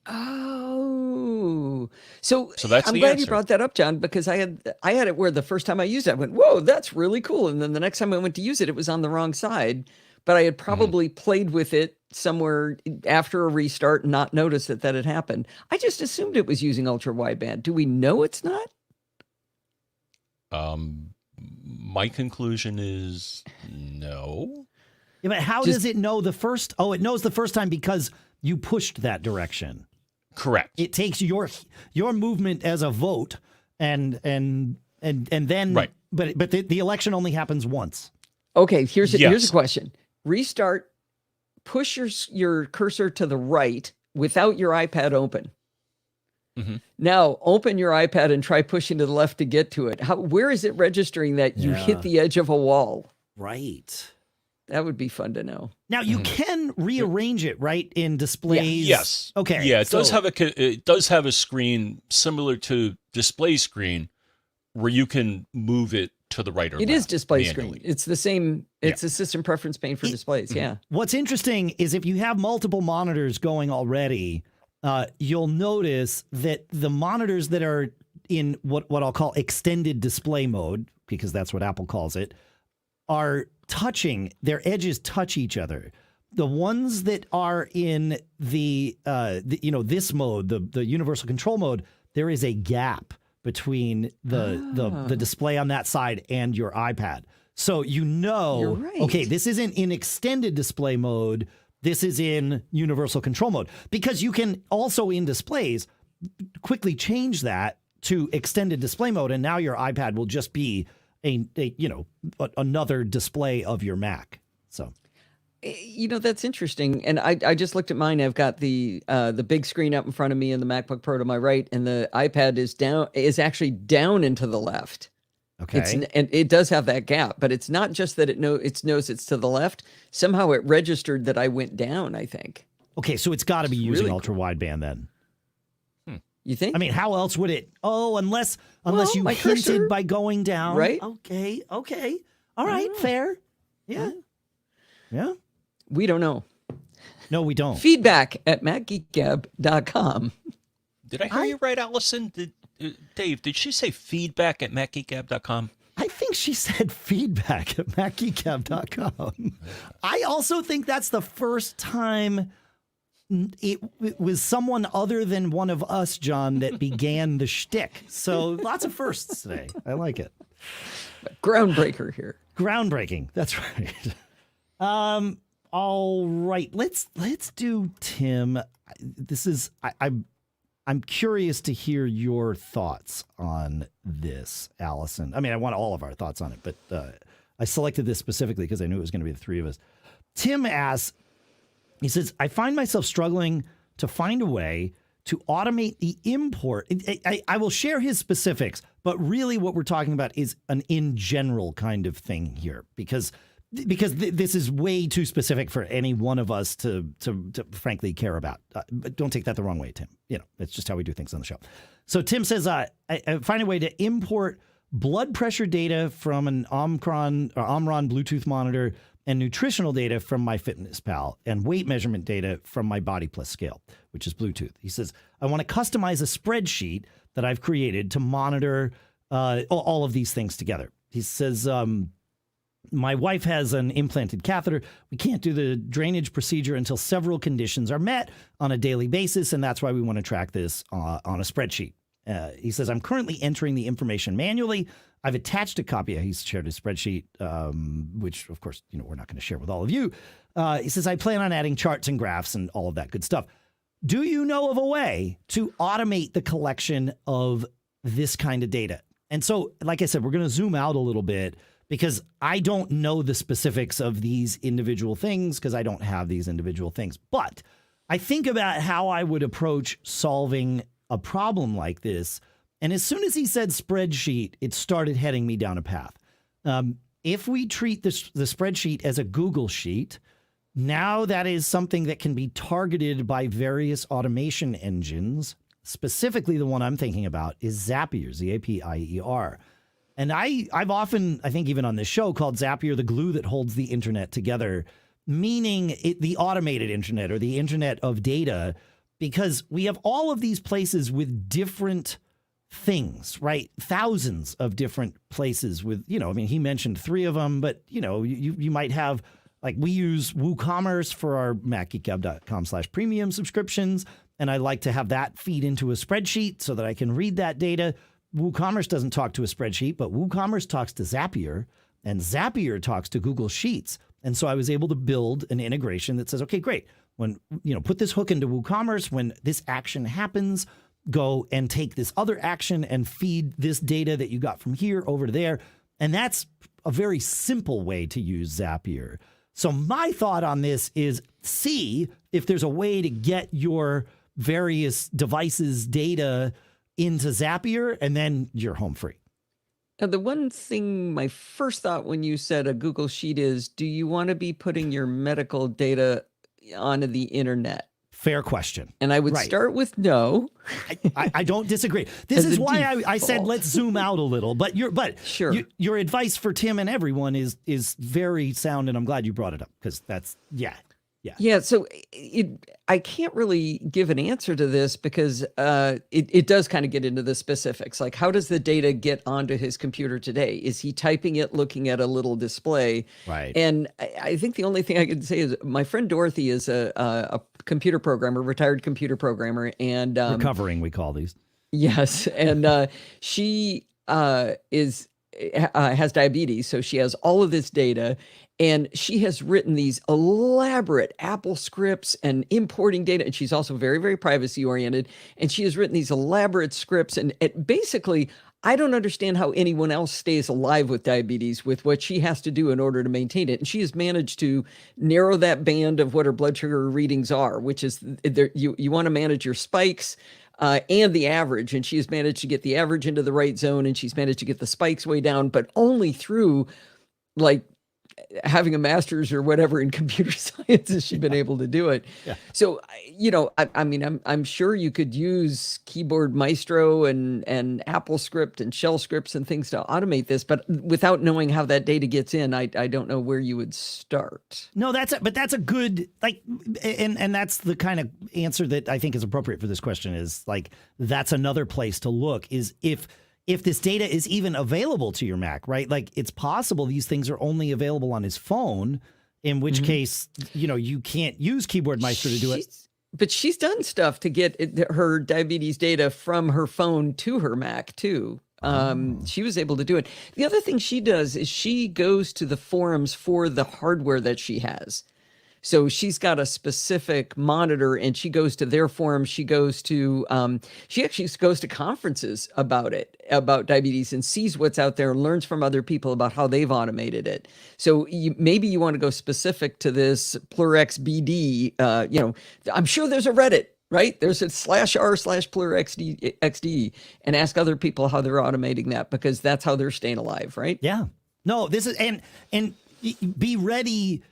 Oh, so that's I'm the glad answer. you brought that up, John, because I had it where the first time I used it, I went, whoa, that's really cool. And then the next time I went to use it, it was on the wrong side. But I had probably played with it somewhere after a restart and not noticed that had happened. I just assumed it was using ultra wideband. Do we know it's not? My conclusion is no. Yeah, but how does it know the first? Oh, it knows the first time because you pushed that direction. Correct. It takes your movement as a vote, and then Right. But the election only happens once. Okay, here's Yes. a question. Restart, push your cursor to the right without your iPad open. Mm-hmm. Now open your iPad and try pushing to the left to get to it. Where is it registering that you hit the edge of a wall? Right. That would be fun to know. Now you can rearrange it, right, in displays. Yes. Okay. Yeah, it so- does have a screen similar to display screen where you can move it to the right or It left. is display manually. screen. It's the same. It's a system preference pane for displays. Yeah. What's interesting is if you have multiple monitors going already, you'll notice that the monitors that are in what I'll call extended display mode, because that's what Apple calls it, are touching, their edges touch each other. The ones that are in this mode, the universal control mode, there is a gap between the display on that side and your iPad. So You're right. okay, this isn't in extended display mode. This is in universal control mode, because you can also in displays quickly change that to extended display mode, and now your iPad will just be another display of your Mac. So, That's interesting. And I just looked at mine. I've got the big screen up in front of me and the MacBook Pro to my right, and the iPad is actually down and to the left. okay. And it does have that gap, but it's not just that it knows it's to the left. Somehow it registered that I went down, I think. Okay, so it's got to be using really ultra wideband then. You think? I mean, how else would it? Oh, unless you my hinted cursor, by going down, right? Okay. All right, fair. Yeah. Yeah. We don't know. No, we don't. Feedback at macgeekgab.com. Did I hear you right, Allison? Dave, did she say feedback at macgeekgab.com? I think she said feedback at macgeekgab.com. I also think that's the first time it was someone other than one of us, John, that began the shtick. So lots of firsts today. I like it. Groundbreaker here. Groundbreaking. That's right. All right. Let's do Tim. I'm curious to hear your thoughts on this, Allison. I mean, I want all of our thoughts on it, but I selected this specifically because I knew it was going to be the three of us. Tim asks, he says, I find myself struggling to find a way to automate the import. I will share his specifics, but really what we're talking about is an in general kind of thing here, because because this is way too specific for any one of us to frankly care about. But don't take that the wrong way, Tim. It's just how we do things on the show. So Tim says, I find a way to import blood pressure data from an Omron Bluetooth monitor and nutritional data from MyFitnessPal and weight measurement data from my Body Plus scale, which is Bluetooth. He says, I want to customize a spreadsheet that I've created to monitor all of these things together. He says, my wife has an implanted catheter. We can't do the drainage procedure until several conditions are met on a daily basis, and that's why we want to track this on a spreadsheet. He says, I'm currently entering the information manually. I've attached a copy. He's shared his spreadsheet, which, of course, we're not going to share with all of you. He says, I plan on adding charts and graphs and all of that good stuff. Do you know of a way to automate the collection of this kind of data? And so, like I said, we're going to zoom out a little bit because I don't know the specifics of these individual things because I don't have these individual things. But I think about how I would approach solving a problem like this. And as soon as he said spreadsheet, it started heading me down a path. If we treat the spreadsheet as a Google sheet, now that is something that can be targeted by various automation engines. Specifically, the one I'm thinking about is Zapier, Z-A-P-I-E-R. And I've often, I think even on this show, called Zapier the glue that holds the internet together, meaning the automated internet or the internet of data, because we have all of these places with different things, right? Thousands of different places with, he mentioned 3 of them, but, you might have, like, we use WooCommerce for our MacGeekGab.com/premium subscriptions, and I like to have that feed into a spreadsheet so that I can read that data. WooCommerce doesn't talk to a spreadsheet, but WooCommerce talks to Zapier, and Zapier talks to Google Sheets. And so I was able to build an integration that says, okay, great. When, put this hook into WooCommerce, when this action happens, go and take this other action and feed this data that you got from here over to there. And that's a very simple way to use Zapier. So my thought on this is see if there's a way to get your various devices' data into Zapier, and then you're home free. Now, the one thing, my first thought when you said a Google Sheet is, do you want to be putting your medical data onto the internet? Fair question. And I would start with no. I don't disagree. This is why I said let's zoom out a little. But your advice for Tim and everyone is very sound, and I'm glad you brought it up because that's Yeah. So I can't really give an answer to this because it does kind of get into the specifics. Like, how does the data get onto his computer today? Is he typing it, looking at a little display? Right. And I think the only thing I can say is my friend Dorothy is a computer programmer, retired computer programmer, and recovering, we call these. Yes, and she has diabetes, so she has all of this data. And she has written these elaborate Apple scripts and importing data. And she's also very, very privacy oriented. And she has written these elaborate scripts. And basically, I don't understand how anyone else stays alive with diabetes with what she has to do in order to maintain it. And she has managed to narrow that band of what her blood sugar readings are, which is you want to manage your spikes and the average. And she has managed to get the average into the right zone. And she's managed to get the spikes way down, but only through like having a master's or whatever in computer science has she been able to do it. Yeah. So, I mean, I'm sure you could use Keyboard Maestro and Apple script and shell scripts and things to automate this, but without knowing how that data gets in, I don't know where you would start. No, that's a good, like, and that's the kind of answer that I think is appropriate for this question is like, that's another place to look is if this data is even available to your Mac, right? Like it's possible these things are only available on his phone, in which case, you can't use Keyboard Maestro to do it. But she's done stuff to get her diabetes data from her phone to her Mac too. She was able to do it. The other thing she does is she goes to the forums for the hardware that she has. So she's got a specific monitor and she goes to their forums. She goes to, she actually goes to conferences about diabetes and sees what's out there and learns from other people about how they've automated it. So maybe you want to go specific to this PlurXBD, I'm sure there's a Reddit, right? There's a /r/PlurXD and ask other people how they're automating that because that's how they're staying alive, right? Yeah. No, this is, and be ready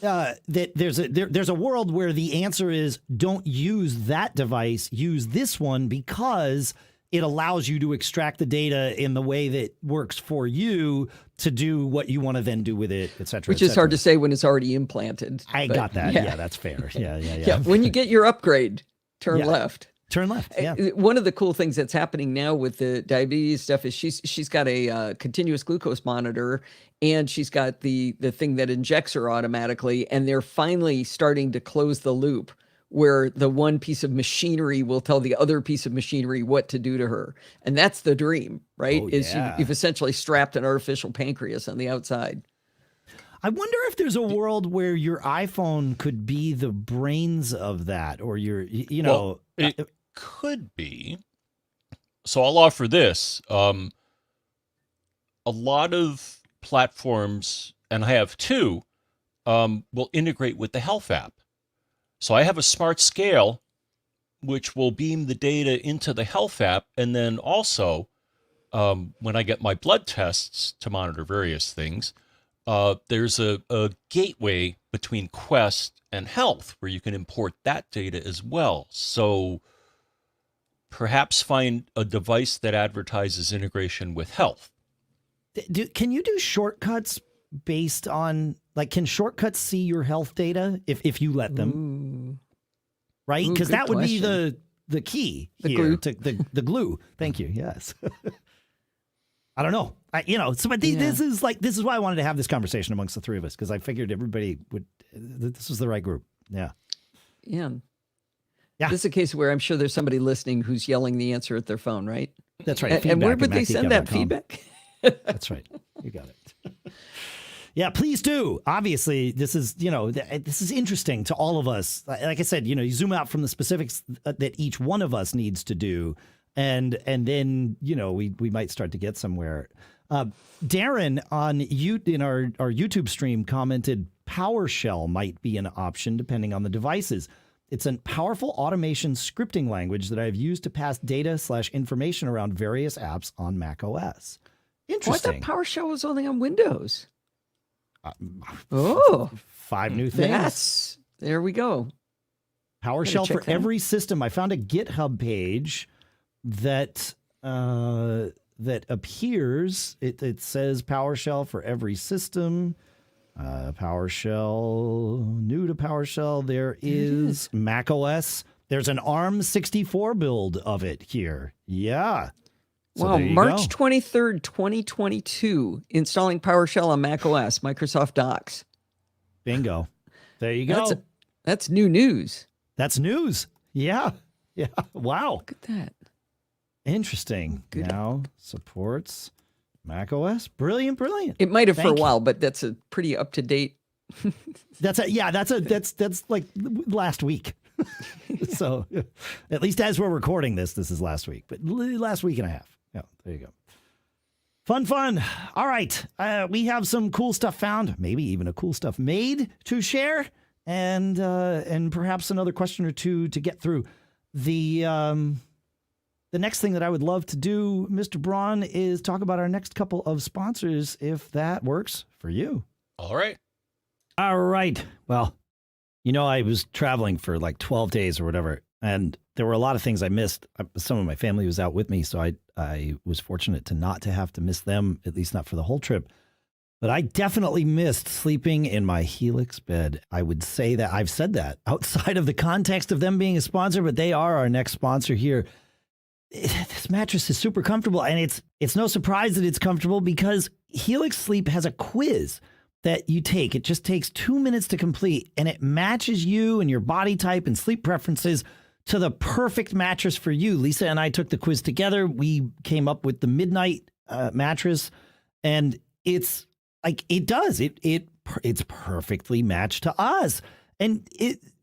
that there's a world where the answer is don't use that device, use this one because it allows you to extract the data in the way that works for you to do what you want to then do with it, et cetera. Which is hard to say when it's already implanted. I got that. Yeah, that's fair. Yeah. When you get your upgrade, turn left. Turn left. Yeah. One of the cool things that's happening now with the diabetes stuff is she's got a continuous glucose monitor, and she's got the thing that injects her automatically, and they're finally starting to close the loop where the one piece of machinery will tell the other piece of machinery what to do to her. And that's the dream, right? You've essentially strapped an artificial pancreas on the outside. I wonder if there's a world where your iPhone could be the brains of that, or Well, it could be. So I'll offer this. A lot of platforms, and I have two, will integrate with the health app. So I have a smart scale, which will beam the data into the health app. And then also, when I get my blood tests to monitor various things, there's a gateway between Quest and Health where you can import that data as well. So perhaps find a device that advertises integration with Health. Can you do shortcuts based on, like, can shortcuts see your health data if you let them? Ooh. Right? Because that would question. be the key The here. glue. The glue. Thank you. Yes. I don't know. This is why I wanted to have this conversation amongst the three of us, because I figured everybody would. This was the right group. Yeah. Yeah. This is a case where I'm sure there's somebody listening who's yelling the answer at their phone, right? That's right. And where would they send that feedback? That's right. You got it. Yeah, please do. Obviously, this is interesting to all of us. Like I said, you zoom out from the specifics that each one of us needs to do, and then we might start to get somewhere. Darren in our YouTube stream commented PowerShell might be an option depending on the devices. It's a powerful automation scripting language that I've used to pass data/information around various apps on macOS. Interesting. I thought PowerShell was only on Windows. 5 new things. There we go. PowerShell for every system. I found a GitHub page that appears. It says PowerShell for every system. PowerShell, new to PowerShell. There is macOS. There's an ARM64 build of it here. Yeah. So wow, March 23rd, 2022, installing PowerShell on macOS, Microsoft Docs. Bingo. There you go. That's new news. That's news. Yeah. Yeah. Wow. Look at that. Interesting. Good. Now supports macOS. Brilliant. It might have for a while, but that's a pretty up to date. That's like last week. So at least as we're recording this is last week, but last week and a half. Yeah, there you go. Fun. All right. We have some cool stuff found, maybe even a cool stuff made to share, and perhaps another question or two to get through. The next thing that I would love to do, Mr. Braun, is talk about our next couple of sponsors, if that works for you. All right. Well, I was traveling for like 12 days or whatever, and there were a lot of things I missed. Some of my family was out with me, so I was fortunate not to have to miss them, at least not for the whole trip. But I definitely missed sleeping in my Helix bed. I would say that I've said that outside of the context of them being a sponsor, but they are our next sponsor here. This mattress is super comfortable, and it's no surprise that it's comfortable because Helix Sleep has a quiz that you take. It just takes 2 minutes to complete, and it matches you and your body type and sleep preferences to the perfect mattress for you. Lisa and I took the quiz together. We came up with the Midnight mattress, and it's perfectly matched to us. And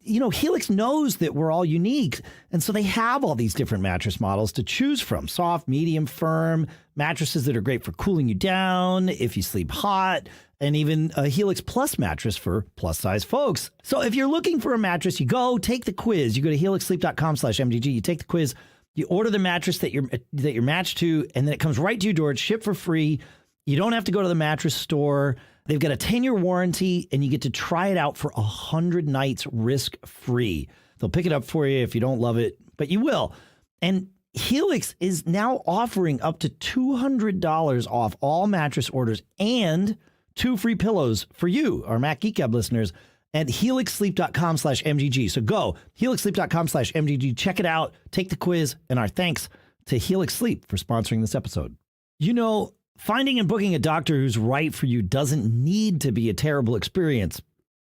Helix knows that we're all unique. And so they have all these different mattress models to choose from. Soft, medium, firm, mattresses that are great for cooling you down if you sleep hot, and even a Helix Plus mattress for plus size folks. So if you're looking for a mattress, you go take the quiz. You go to helixsleep.com/MDG. You take the quiz, you order the mattress that you're matched to, and then it comes right to your door. It's shipped for free. You don't have to go to the mattress store. They've got a 10-year warranty, and you get to try it out for 100 nights risk-free. They'll pick it up for you if you don't love it, but you will. And Helix is now offering up to $200 off all mattress orders and 2 free pillows for you, our Mac Geek Gab listeners, at helixsleep.com/MGG. So go, helixsleep.com/MGG. Check it out. Take the quiz. And our thanks to Helix Sleep for sponsoring this episode. You know, finding and booking a doctor who's right for you doesn't need to be a terrible experience,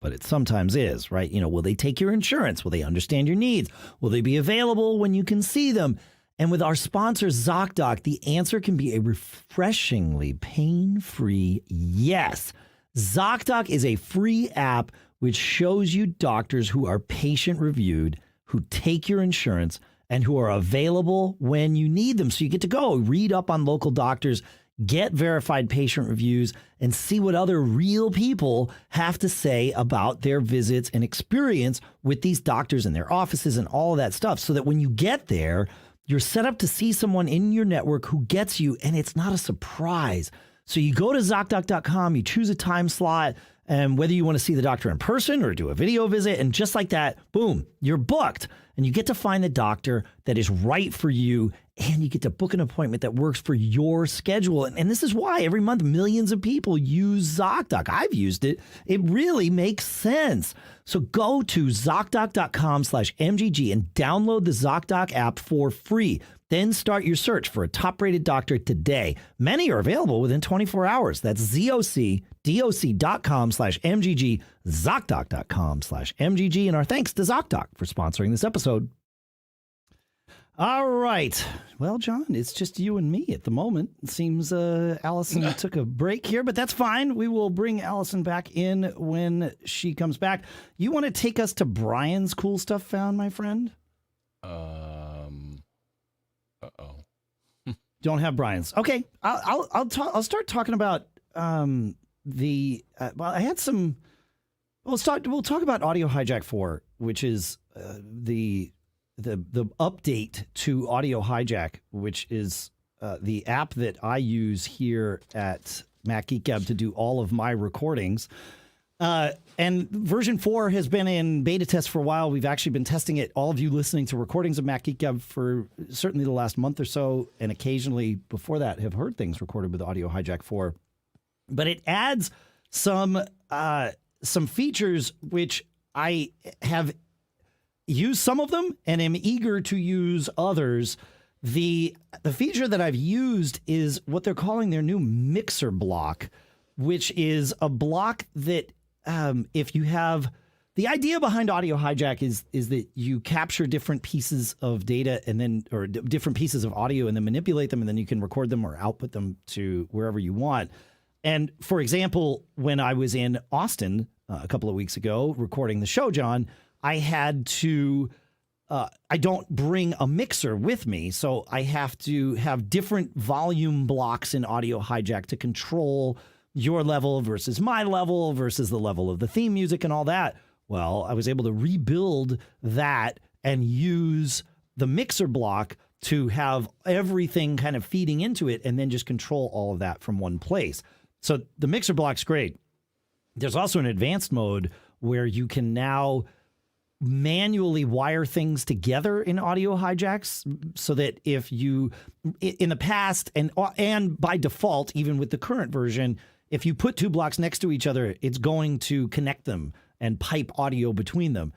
but it sometimes is, right? You know, will they take your insurance? Will they understand your needs? Will they be available when you can see them? And with our sponsor, Zocdoc, the answer can be a refreshingly pain-free yes. Zocdoc is a free app which shows you doctors who are patient-reviewed, who take your insurance, and who are available when you need them. So you get to go read up on local doctors, get verified patient reviews, and see what other real people have to say about their visits and experience with these doctors and their offices and all of that stuff, so that when you get there, you're set up to see someone in your network who gets you, and it's not a surprise. So you go to Zocdoc.com, you choose a time slot, and whether you want to see the doctor in person or do a video visit, and just like that, boom, you're booked. And you get to find the doctor that is right for you, and you get to book an appointment that works for your schedule. And this is why every month millions of people use Zocdoc. I've used it. It really makes sense. So go to Zocdoc.com/MGG and download the Zocdoc app for free. Then start your search for a top-rated doctor today. Many are available within 24 hours. That's ZocDoc.com/MGG, Zocdoc.com/MGG. And our thanks to Zocdoc for sponsoring this episode. All right. Well, John, it's just you and me at the moment. It seems Allison took a break here, but that's fine. We will bring Allison back in when she comes back. You want to take us to Brian's cool stuff found, my friend? Don't have Brian's. Okay, I'll start talking about I had some. We'll talk about Audio Hijack 4, which is the update to Audio Hijack, which is the app that I use here at Mac Geek Gab to do all of my recordings. And version 4 has been in beta test for a while. We've actually been testing it, all of you listening to recordings of Mac Geek Gab, for certainly the last month or so, and occasionally before that have heard things recorded with Audio Hijack 4. But it adds some features which I have used some of them and am eager to use others. The feature that I've used is what they're calling their new mixer block, which is a block that if you have the idea behind Audio Hijack is that you capture different pieces of data or different pieces of audio and then manipulate them, and then you can record them or output them to wherever you want. And for example, when I was in Austin a couple of weeks ago recording the show, John, I had to I don't bring a mixer with me, so I have to have different volume blocks in Audio Hijack to control your level versus my level versus the level of the theme music and all that. Well, I was able to rebuild that and use the mixer block to have everything kind of feeding into it and then just control all of that from one place. So the mixer block's great. There's also an advanced mode where you can now manually wire things together in Audio Hijacks, so that if you, in the past and by default, even with the current version, if you put two blocks next to each other, it's going to connect them and pipe audio between them.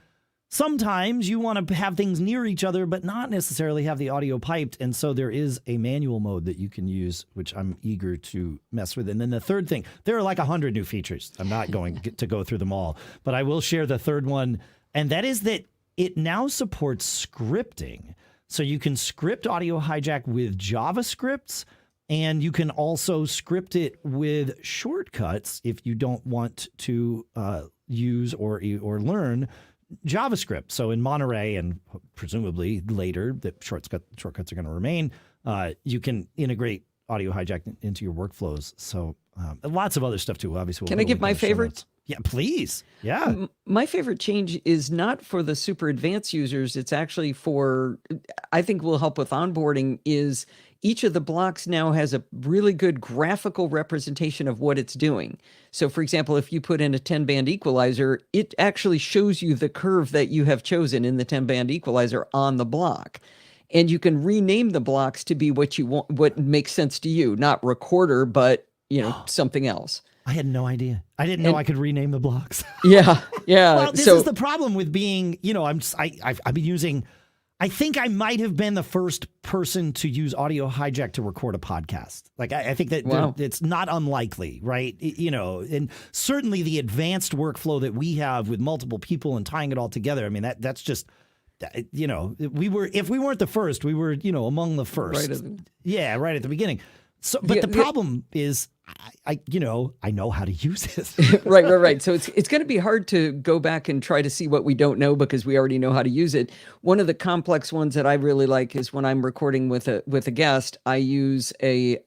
Sometimes you want to have things near each other, but not necessarily have the audio piped. And so there is a manual mode that you can use, which I'm eager to mess with. And then the third thing, there are like 100 new features. I'm not going to go through them all, but I will share the third one. And that is that it now supports scripting. So you can script Audio Hijack with JavaScripts, and you can also script it with shortcuts if you don't want to use or learn JavaScript. So in Monterey, and presumably later that shortcuts are going to remain, you can integrate Audio Hijack into your workflows. So lots of other stuff too. Obviously, can I give my favorites? Yeah, please. Yeah. My favorite change is not for the super advanced users. It's actually for, I think will help with onboarding, is each of the blocks now has a really good graphical representation of what it's doing. So for example, if you put in a 10-band equalizer, it actually shows you the curve that you have chosen in the 10-band equalizer on the block. And you can rename the blocks to be what you want, what makes sense to you, not recorder, but something else. I had no idea. I didn't know I could rename the blocks. Yeah. Well, this is the problem with being, I've been using, I think I might have been the first person to use Audio Hijack to record a podcast. Like, I think that it's not unlikely, right? And certainly the advanced workflow that we have with multiple people and tying it all together. I mean, that's just, if we weren't the first, we were, among the first. Right at the beginning. So, but the problem is, I know how to use it. Right. So it's going to be hard to go back and try to see what we don't know because we already know how to use it. One of the complex ones that I really like is when I'm recording with a guest, I use a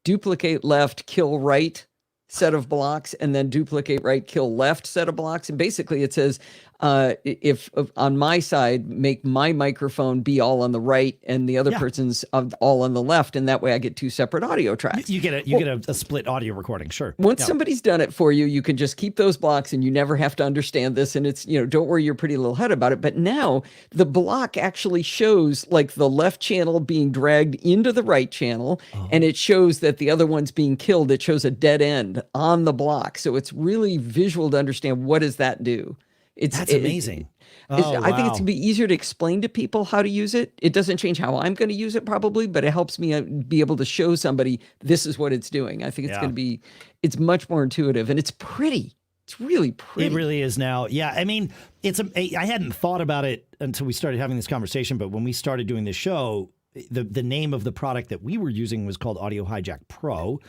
duplicate left, kill right set of blocks, and then duplicate right, kill left set of blocks. And basically it says, if on my side, make my microphone be all on the right and the other person's all on the left, and that way I get two separate audio tracks. You get a split audio recording, sure. Once somebody's done it for you, you can just keep those blocks and you never have to understand this, and it's, don't worry your pretty little head about it. But now the block actually shows like the left channel being dragged into the right channel, and it shows that the other one's being killed. It shows a dead end on the block. So it's really visual to understand what does that do. That's amazing. I think it's going to be easier to explain to people how to use it. It doesn't change how I'm going to use it probably, but it helps me be able to show somebody this is what it's doing. I think it's going to be, it's much more intuitive and it's pretty. It's really pretty. It really is now. Yeah. I mean, I hadn't thought about it until we started having this conversation, but when we started doing this show, the name of the product that we were using was called Audio Hijack Pro.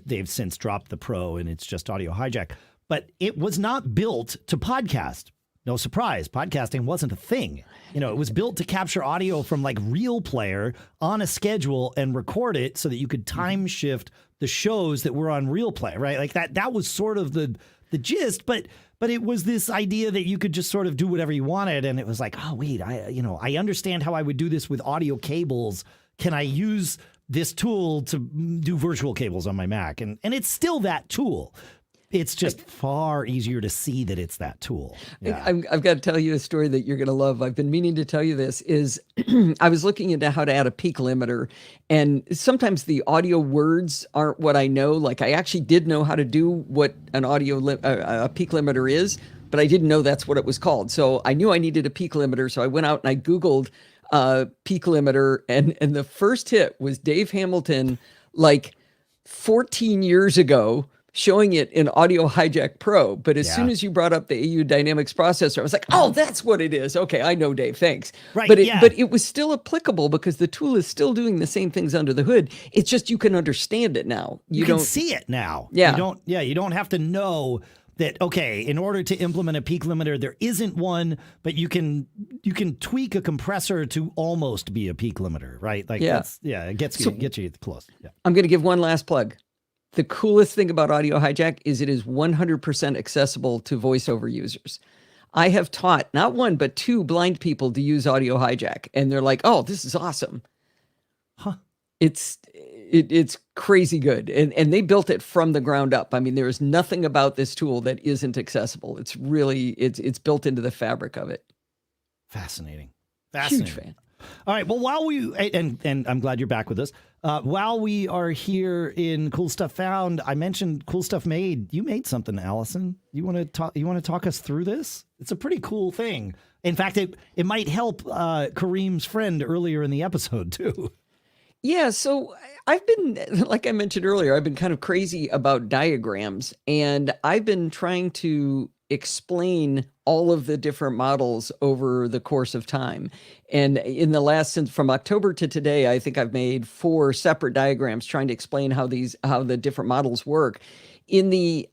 They've since dropped the Pro and it's just Audio Hijack. But it was not built to podcast. No surprise, podcasting wasn't a thing. It was built to capture audio from like Real Player on a schedule and record it so that you could time shift the shows that were on Real Player, right? Like that was sort of the gist, but it was this idea that you could just sort of do whatever you wanted. And it was like, oh, wait, I understand how I would do this with audio cables. Can I use this tool to do virtual cables on my Mac? And it's still that tool. It's just far easier to see that it's that tool. Yeah. I've got to tell you a story that you're going to love. I've been meaning to tell you this is I was looking into how to add a peak limiter, and sometimes the audio words aren't what I know. Like I actually did know how to do what an a peak limiter is, but I didn't know that's what it was called. So I knew I needed a peak limiter. So I went out and I Googled peak limiter, and the first hit was Dave Hamilton, like 14 years ago, showing it in Audio Hijack Pro. But as soon as you brought up the AU Dynamics processor, I was like, oh, that's what it is. Okay, I know, Dave, thanks. Right, but it was still applicable because the tool is still doing the same things under the hood. It's just you can understand it now. You can see it now. Yeah. You don't have to know that, okay, in order to implement a peak limiter, there isn't one, but you can tweak a compressor to almost be a peak limiter, right? Like it gets you close. Yeah. I'm going to give one last plug. The coolest thing about Audio Hijack is it is 100% accessible to voiceover users. I have taught not one, but two blind people to use Audio Hijack, and they're like, oh, this is awesome. Huh. It's crazy good. And they built it from the ground up. I mean, there is nothing about this tool that isn't accessible. It's really, it's built into the fabric of it. Fascinating. Huge fan. All right. Well, while we, and I'm glad you're back with us. While we are here in Cool Stuff Found, I mentioned Cool Stuff Made. You made something, Allison. You want to talk us through this? It's a pretty cool thing. In fact, it might help Karim's friend earlier in the episode too. Yeah. So I've been, like I mentioned earlier, I've been kind of crazy about diagrams, and I've been trying to explain all of the different models over the course of time. And in the since from October to today, I think I've made 4 separate diagrams trying to explain how the different models work. in the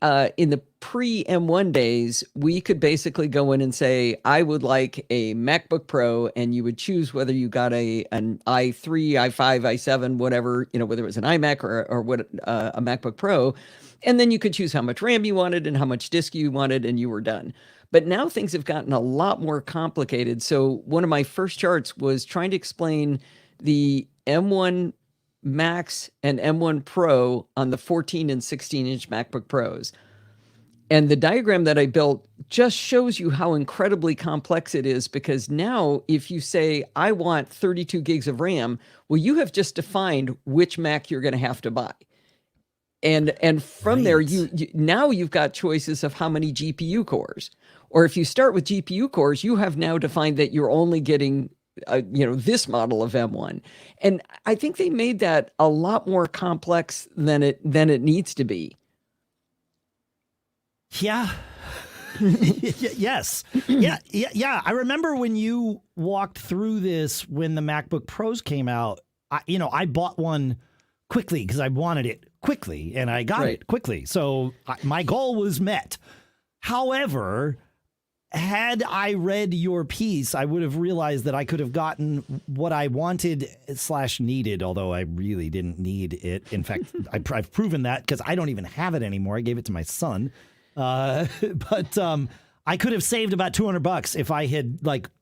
pre M1 days, we could basically go in and say, I would like a MacBook Pro, and you would choose whether you got an i3, i5, i7, whatever, whether it was an iMac or what a MacBook Pro, and then you could choose how much RAM you wanted and how much disk you wanted, and you were done. But now things have gotten a lot more complicated. So one of my first charts was trying to explain the M1 Max and M1 Pro on the 14 and 16-inch MacBook Pros. And the diagram that I built just shows you how incredibly complex it is, because now if you say, I want 32 gigs of RAM, well, you have just defined which Mac you're going to have to buy. And from there, you now you've got choices of how many GPU cores. Or if you start with GPU cores, you have now defined that you're only getting this model of M1. And I think they made that a lot more complex than it needs to be. Yeah. Yes. Yeah. I remember when you walked through this when the MacBook Pros came out. I bought one quickly because I wanted it quickly, and I got it quickly. So my goal was met. However, had I read your piece, I would have realized that I could have gotten what I wanted / needed, although I really didn't need it. In fact, I've proven that because I don't even have it anymore. I gave it to my son. But I could have saved about $200 if I had,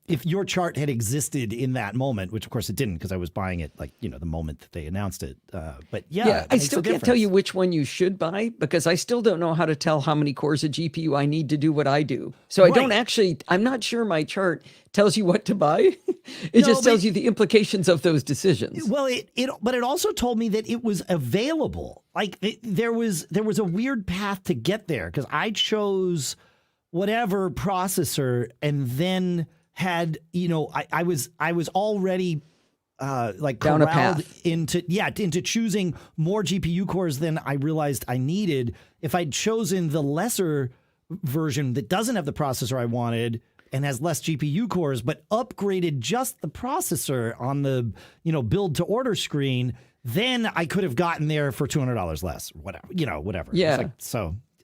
if your chart had existed in that moment, which of course it didn't, because I was buying it the moment that they announced it. But yeah, I still can't tell you which one you should buy, because I still don't know how to tell how many cores of GPU I need to do what I do. So I'm not sure my chart tells you what to buy. It just tells you the implications of those decisions. Well, but it also told me that it was available. There was a weird path to get there, because I chose whatever processor, and then had I was already down a path into choosing more GPU cores than I realized I needed. If I'd chosen the lesser version that doesn't have the processor I wanted and has less GPU cores, but upgraded just the processor on the build to order screen, then I could have gotten there for $200 less, whatever. Yeah.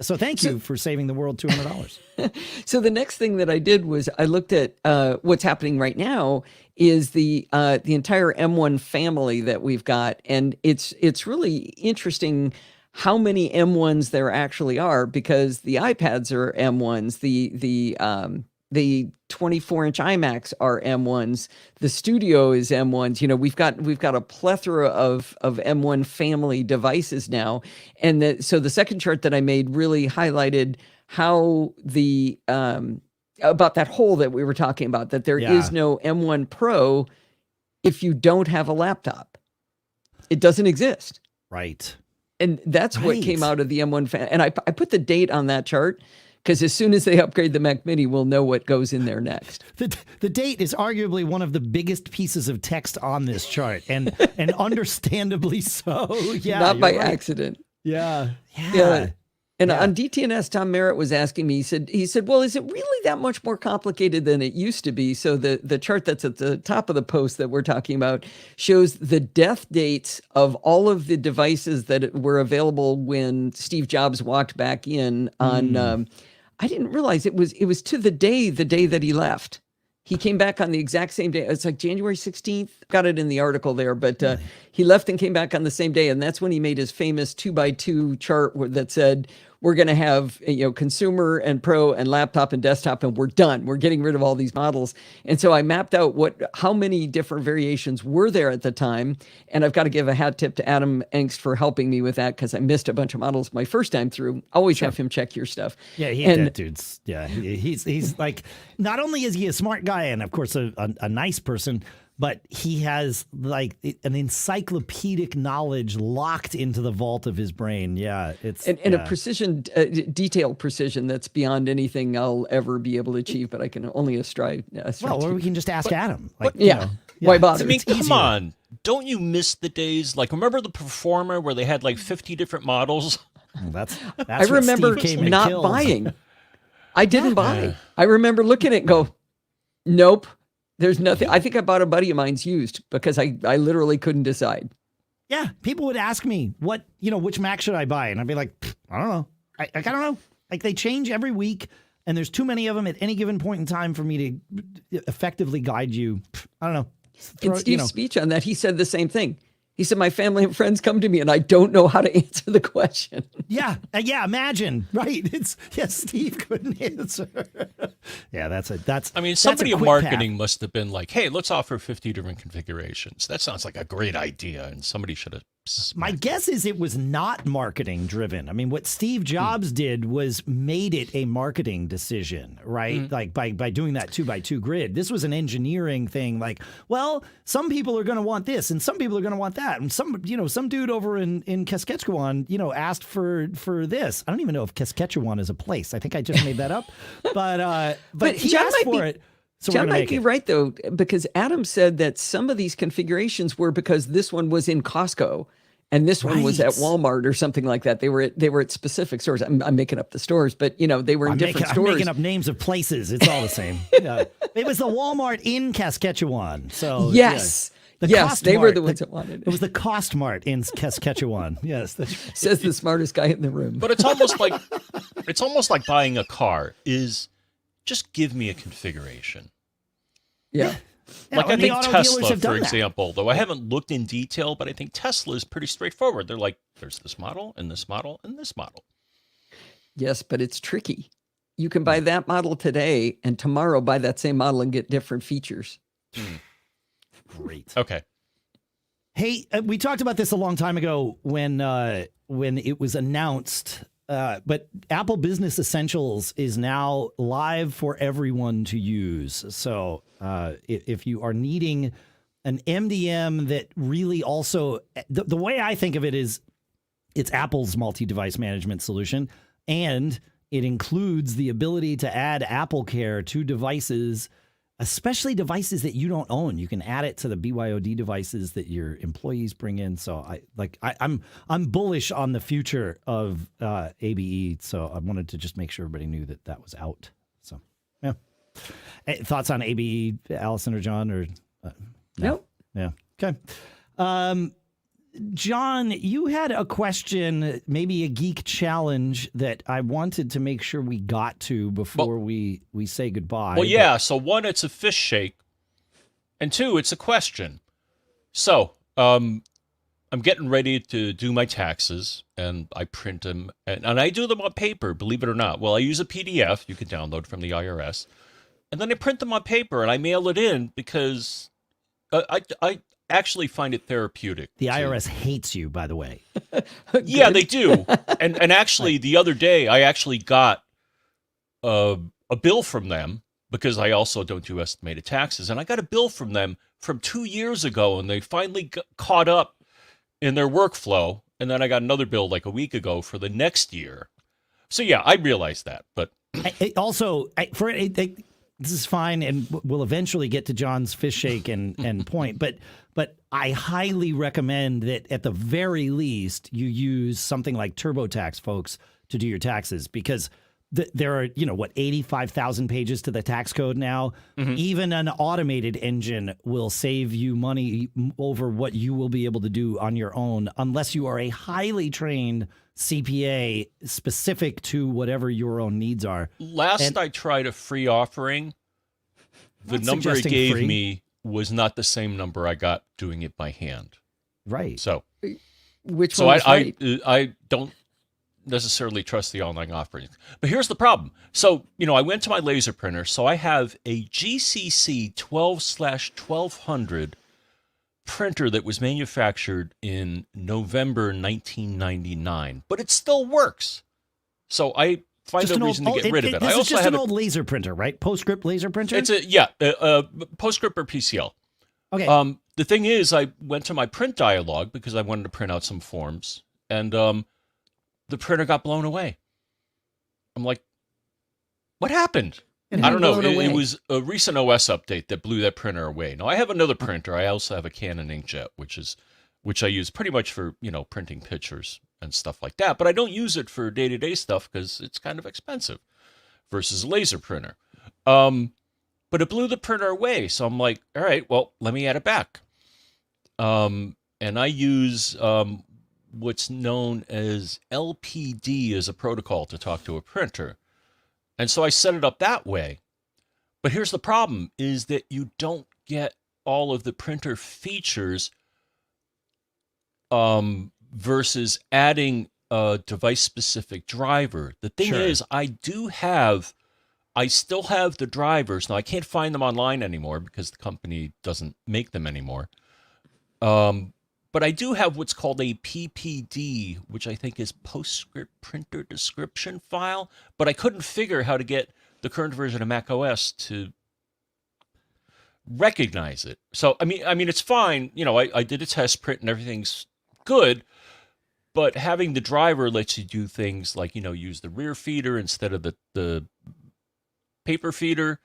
So thank you for saving the world $200. So the next thing that I did was I looked at what's happening right now is the entire M1 family that we've got, and it's really interesting how many M1s there actually are, because the iPads are M1s, the 24-inch iMacs are M1s, the Studio is M1s. We've got a plethora of M1 family devices now, and so the second chart that I made really highlighted how about that hole that we were talking about, that there is no M1 Pro if you don't have a laptop. It doesn't exist. Right. And that's what came out of the M1 fan. And I put the date on that chart, because as soon as they upgrade the Mac Mini, we'll know what goes in there next. The date is arguably one of the biggest pieces of text on this chart, and understandably so. Yeah, not by accident. Yeah. And on DTNS, Tom Merritt was asking me, he said, well, is it really that much more complicated than it used to be? So the chart that's at the top of the post that we're talking about shows the death dates of all of the devices that were available when Steve Jobs walked back in on, I didn't realize it was to the day that he left. He came back on the exact same day. It's like January 16th. Got it in the article there, but he left and came back on the same day. And that's when he made his famous 2x2 chart that said, we're going to have, consumer and pro and laptop and desktop, and we're done. We're getting rid of all these models. And so I mapped out how many different variations were there at the time. And I've got to give a hat tip to Adam Engst for helping me with that, because I missed a bunch of models my first time through. Always have him check your stuff. Yeah, that dude's, he's like, not only is he a smart guy and of course a nice person, but he has an encyclopedic knowledge locked into the vault of his brain. Yeah, it's a precision, detailed precision that's beyond anything I'll ever be able to achieve. But I can only strive. Well, or we can just ask Adam. Why bother? I mean, come on! Don't you miss the days? Remember the Performer where they had 50 different models? That's I remember not buying. I didn't buy. I remember looking at it and go, nope. There's nothing. I think I bought a buddy of mine's used because I literally couldn't decide. Yeah. People would ask me which Mac should I buy? And I'd be like, I don't know. I don't know. Like they change every week, and there's too many of them at any given point in time for me to effectively guide you. I don't know. In Steve's speech on that, he said the same thing. He said, my family and friends come to me and I don't know how to answer the question. Yeah. Imagine. Right. Steve couldn't answer. Yeah, that's I mean, somebody in marketing must have been like, hey, let's offer 50 different configurations. That sounds like a great idea. And somebody should have. My guess is it was not marketing driven. I mean, what Steve Jobs did was made it a marketing decision, right? Like by doing that 2x2 grid. This was an engineering thing. Like, well, some people are going to want this and some people are going to want that. And some dude over in Kasketchewan, asked for this. I don't even know if Kasketchewan is a place. I think I just made that up. But he John asked for it. So John might be right, though, because Adam said that some of these configurations were because this one was in Costco and this one was at Walmart or something like that. They were at specific stores. I'm making up the stores, but, they were in different stores. I'm making up names of places. It's all the same. Yeah. It was the Walmart in Kasketchewan. So yes. Yes, they were the ones that wanted it. It was the Cost-Mart in Kasketchewan. Yes. Says the smartest guy in the room. But it's almost like buying a car is just give me a configuration. Yeah. Like I think Tesla, for example, though I haven't looked in detail, but I think Tesla is pretty straightforward. They're like, there's this model and this model and this model. Yes, but it's tricky. You can buy that model today and tomorrow buy that same model and get different features. Great. Okay. Hey, we talked about this a long time ago when it was announced. But Apple Business Essentials is now live for everyone to use. So if you are needing an MDM that really also, the way I think of it is it's Apple's multi-device management solution, and it includes the ability to add Apple Care to devices, especially devices that you don't own. You can add it to the BYOD devices that your employees bring in. So I'm bullish on the future of ABE. So I wanted to just make sure everybody knew that was out. So yeah. Hey, thoughts on ABE, Allison or John? Or no? Yeah. Okay. John, you had a question, maybe a geek challenge that I wanted to make sure we got to before we say goodbye. Well, yeah. So one, it's a fish shake, and two, it's a question. So I'm getting ready to do my taxes, and I print them, and I do them on paper, believe it or not. Well, I use a PDF you can download from the IRS, and then I print them on paper, and I mail it in because I actually find it therapeutic. The IRS hates you, by the way. Yeah, they do. And actually, the other day, I actually got a bill from them because I also don't do estimated taxes. And I got a bill from them from 2 years ago, and they finally caught up in their workflow. And then I got another bill like a week ago for the next year. So, yeah, I realized that. But this is fine, and we'll eventually get to John's fish shake and point. But I highly recommend that at the very least you use something like TurboTax, folks, to do your taxes, because there are 85,000 pages to the tax code now. Mm-hmm. Even an automated engine will save you money over what you will be able to do on your own, unless you are a highly trained CPA specific to whatever your own needs are. I tried a free offering. The number it gave me was not the same number I got doing it by hand. Right. So, which one was right? I don't necessarily trust the online offerings. But here's the problem. So, I went to my laser printer. So I have a GCC 12/1200 printer that was manufactured in November 1999, but it still works. So I find no reason to get rid of it. This is just an old laser printer, right? PostScript laser printer? It's PostScript or PCL. Okay. The thing is, I went to my print dialog because I wanted to print out some forms, and the printer got blown away. I'm like, what happened? I don't know. It was a recent OS update that blew that printer away. Now, I have another printer. I also have a Canon inkjet, which I use pretty much for, printing pictures and stuff like that. But I don't use it for day-to-day stuff because it's kind of expensive versus a laser printer. But it blew the printer away. So I'm like, all right, well, let me add it back. And I use what's known as LPD as a protocol to talk to a printer. And so I set it up that way. But here's the problem, is that you don't get all of the printer features versus adding a device-specific driver. The thing is, I still have the drivers. Now, I can't find them online anymore because the company doesn't make them anymore. But I do have what's called a PPD, which I think is PostScript Printer Description File. But I couldn't figure how to get the current version of macOS to recognize it. So, I mean, it's fine. You know, I did a test print and everything's good. But having the driver lets you do things like, use the rear feeder instead of the paper feeder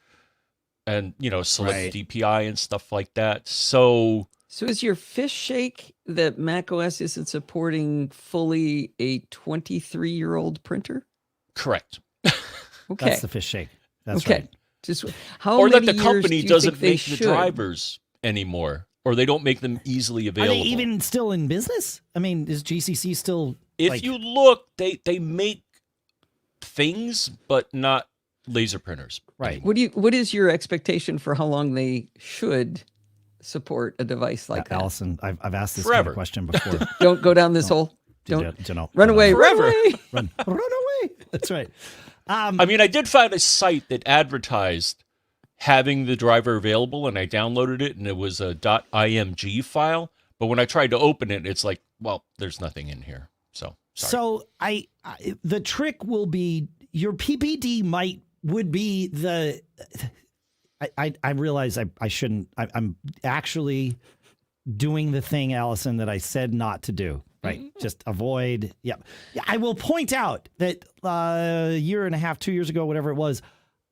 and, select DPI and stuff like that. So is your fish shake that macOS isn't supporting fully a 23-year-old printer? Correct. Okay. That's the fish shake. That's okay. right. Just how or many that the company doesn't make the should? drivers anymore, or they don't make them easily available. Are they even still in business? I mean, is GCC still? If you look, they make things, but not laser printers. Right. What is your expectation for how long they should support a device like that? Allison, I've asked this Forever. kind of question before. Don't go down this hole. Don't run away. Forever. Run away. Run away. That's right. I mean, I did find a site that advertised having the driver available, and I downloaded it, and it was a .img file. But when I tried to open it, it's like, well, there's nothing in here. So, sorry. So the trick will be your PPD would be the. I realize I shouldn't. I'm actually doing the thing, Allison, that I said not to do. Right. Just avoid. Yeah. I will point out that a year and a half, 2 years ago, whatever it was,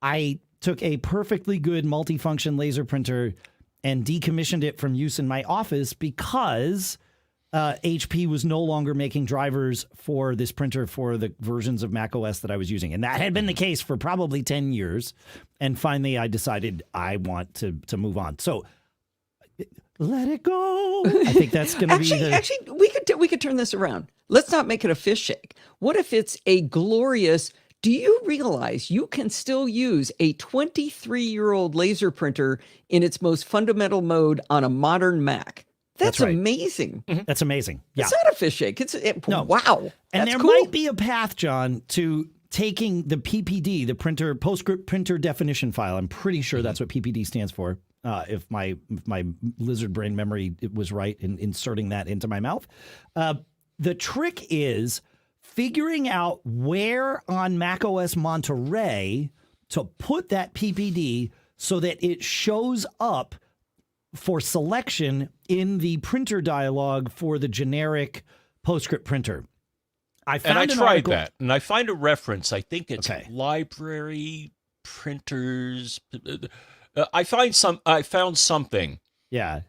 I took a perfectly good multifunction laser printer and decommissioned it from use in my office because HP was no longer making drivers for this printer for the versions of macOS that I was using. And that had been the case for probably 10 years. And finally, I decided I want to move on. So let it go. I think that's going to be Actually, we could turn this around. Let's not make it a fish shake. What if it's a glorious... Do you realize you can still use a 23-year-old laser printer in its most fundamental mode on a modern Mac? That's right. Amazing. Mm-hmm. That's amazing. Yeah. It's not a fish shake. No. Wow. And That's there cool. might be a path, John, to taking the PPD, the PostScript Printer Definition File. I'm pretty sure that's what PPD stands for. If my lizard brain memory was right in inserting that into my mouth. The trick is figuring out where on macOS Monterey to put that PPD so that it shows up for selection in the printer dialog for the generic PostScript printer. I tried that, and I find a reference. I think it's Okay. library printers. I found something. Yeah.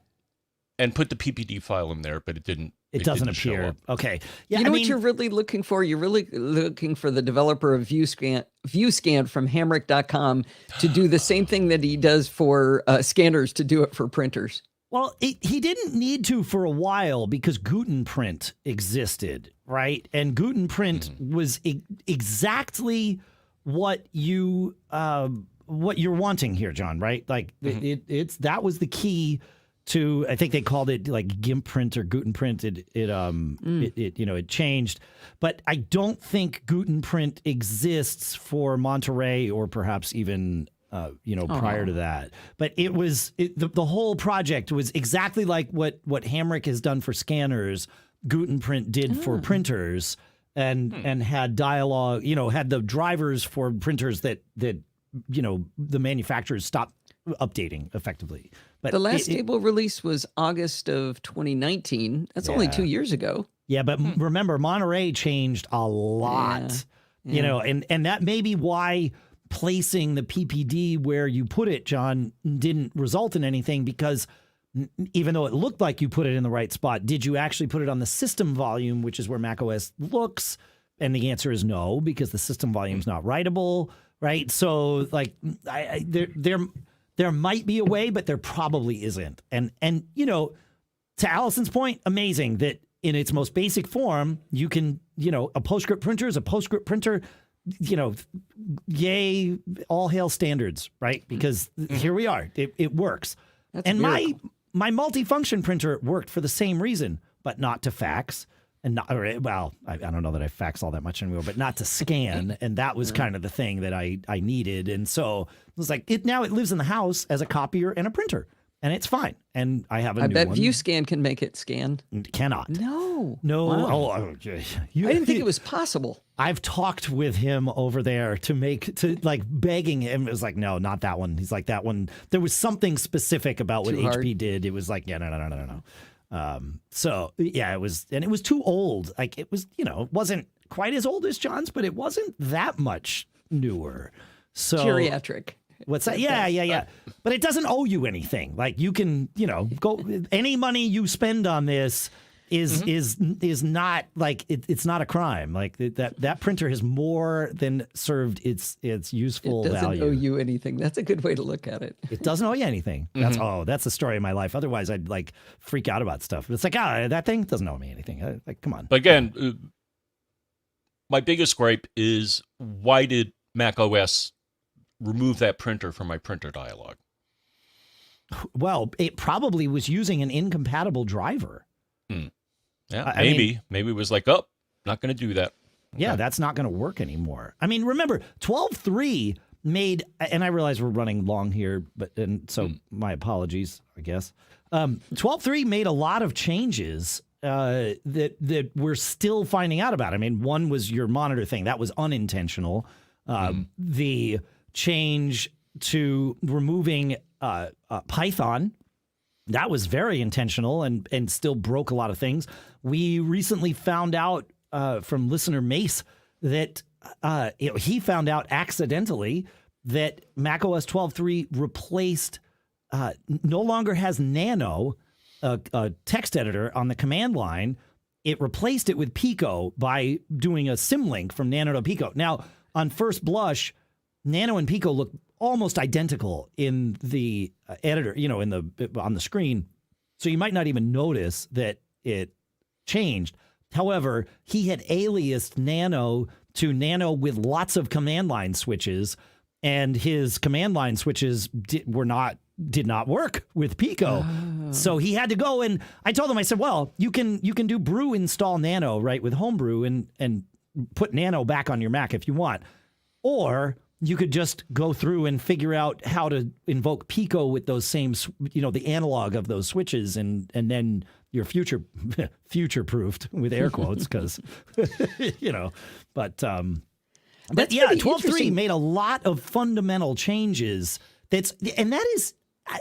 And put the PPD file in there, but it didn't. It doesn't didn't show appear. up. Okay. Yeah. You know what you're really looking for? You're really looking for the developer of ViewScan from Hamrick.com to do the same thing that he does for scanners to do it for printers. Well, he didn't need to for a while because Gutenprint existed, right? And Gutenprint was exactly what you're wanting here, John, right? Like that was the key to, I think they called it like GIMP print or Gutenprint. It changed, but I don't think Gutenprint exists for Monterey or perhaps even prior to that. But the whole project was exactly like what Hamrick has done for scanners. Gutenprint did for printers, and had Dialog, had the drivers for printers that the manufacturers stopped updating effectively. But the last stable release was August of 2019. That's only 2 years ago. Yeah, but remember, Monterey changed a lot, and that may be why placing the PPD where you put it, John, didn't result in anything, because even though it looked like you put it in the right spot, did you actually put it on the system volume, which is where macOS looks? And the answer is no, because the system volume is not writable, right? So, like, there might be a way, but there probably isn't. And to Allison's point, amazing that in its most basic form, you can, a PostScript printer is a PostScript printer, yay, all hail standards, right? Because here we are. It works. That's and my miracle. multifunction printer worked for the same reason, but not to fax. And not, I don't know that I fax all that much anymore, but not to scan. And that was kind of the thing that I needed. And so it was like, now it lives in the house as a copier and a printer. And it's fine. And I have a I new bet one. ViewScan can make it scan. It cannot. No. Wow. I didn't think it was possible. I've talked with him over there begging him. It was like, no, not that one. He's like, that one. There was something specific about what Too hard. HP did. It was like, yeah, no. So yeah, it was too old. Like it was, it wasn't quite as old as John's, but it wasn't that much newer. So Geriatric. What's that? Yeah. But it doesn't owe you anything. Like you can, go any money you spend on this is not like it's not a crime. Like that printer has more than served its useful It doesn't value. owe you anything. That's a good way to look at it. It doesn't owe you anything. That's the story of my life. Otherwise, I'd like freak out about stuff. But it's like, that thing doesn't owe me anything. Like, come on. But again, my biggest gripe is why did macOS remove that printer from my printer dialog? Well, it probably was using an incompatible driver. Yeah, I mean, maybe it was like, oh, not going to do that. Yeah, that's not going to work anymore. I mean, remember, 12.3 made, and I realize we're running long here, so my apologies, I guess. 12.3 made a lot of changes that we're still finding out about. I mean, one was your monitor thing. That was unintentional. The change to removing Python, that was very intentional and still broke a lot of things. We recently found out from listener Mace that he found out accidentally that macOS 12.3 replaced, no longer has Nano, a text editor on the command line. It replaced it with Pico by doing a symlink from Nano to Pico. Now, on first blush, Nano and Pico look almost identical in the editor, on the screen. So you might not even notice that it changed. However, he had aliased Nano to Nano with lots of command line switches, and his command line switches did not work with Pico. Oh. So he had to go, and I told him, I said, well, you can do brew install Nano, right, with Homebrew and put Nano back on your Mac if you want. Or you could just go through and figure out how to invoke Pico with those same, the analog of those switches, and then you're future-proofed with air quotes, because, but yeah, 12.3 made a lot of fundamental changes. That is,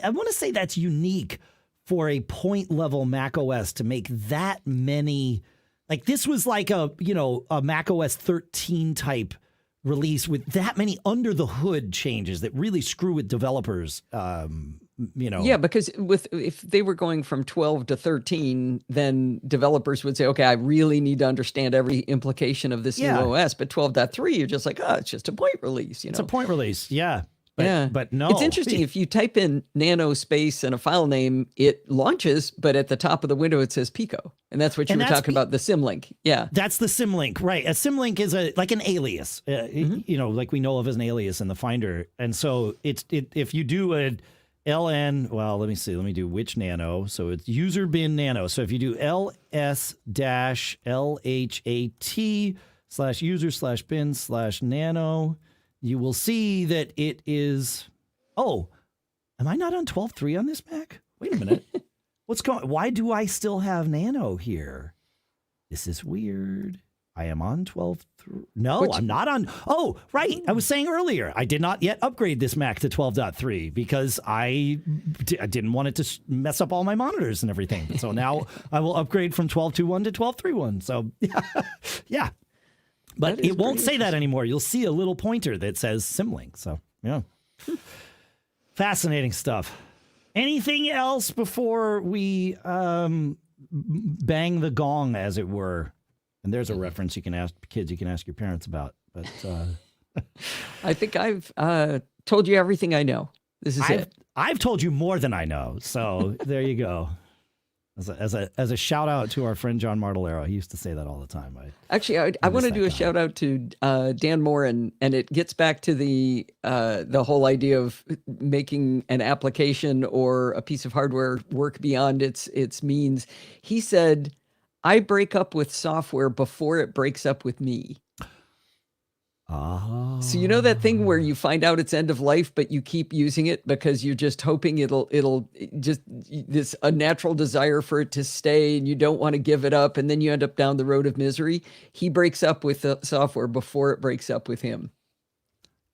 I want to say that's unique for a point level macOS to make that many. Like this was like a macOS 13 type release with that many under the hood changes that really screw with developers. Yeah, because if they were going from 12 to 13, then developers would say, okay, I really need to understand every implication of this new OS. But 12.3, you're just like, oh, it's just a point release. It's a point release. Yeah. But no. It's interesting. If you type in nano space and a file name, it launches, but at the top of the window, it says Pico. And that's what you were talking about, the symlink. Yeah. That's the symlink, right. A symlink is like an alias, like we know of as an alias in the Finder. And so if you do a LN, well, let me do which nano. So it's user bin nano. So if you do ls-lhat/user/bin/nano, you will see that it is, am I not on 12.3 on this Mac? Wait a minute. Why do I still have Nano here? This is weird. I am on 12.3. No, I'm not on. Oh, right. I was saying earlier, I did not yet upgrade this Mac to 12.3 because I didn't want it to mess up all my monitors and everything. So now I will upgrade from 12.2.1 to 12.3.1. So yeah. But it won't say that anymore. You'll see a little pointer that says Symlink. So, yeah. Fascinating stuff. Anything else before we bang the gong, as it were? And there's a reference you can ask your parents about. But I think I've told you everything I know. This is it. I've told you more than I know. So there you go. As a shout out to our friend John Martellero. He used to say that all the time. Actually, I want to do a shout out to Dan Moren, and it gets back to the whole idea of making an application or a piece of hardware work beyond its means. He said, "I break up with software before it breaks up with me." Oh. So you know that thing where you find out it's end of life, but you keep using it because you're just hoping it'll just this unnatural desire for it to stay, and you don't want to give it up, and then you end up down the road of misery. He breaks up with the software before it breaks up with him.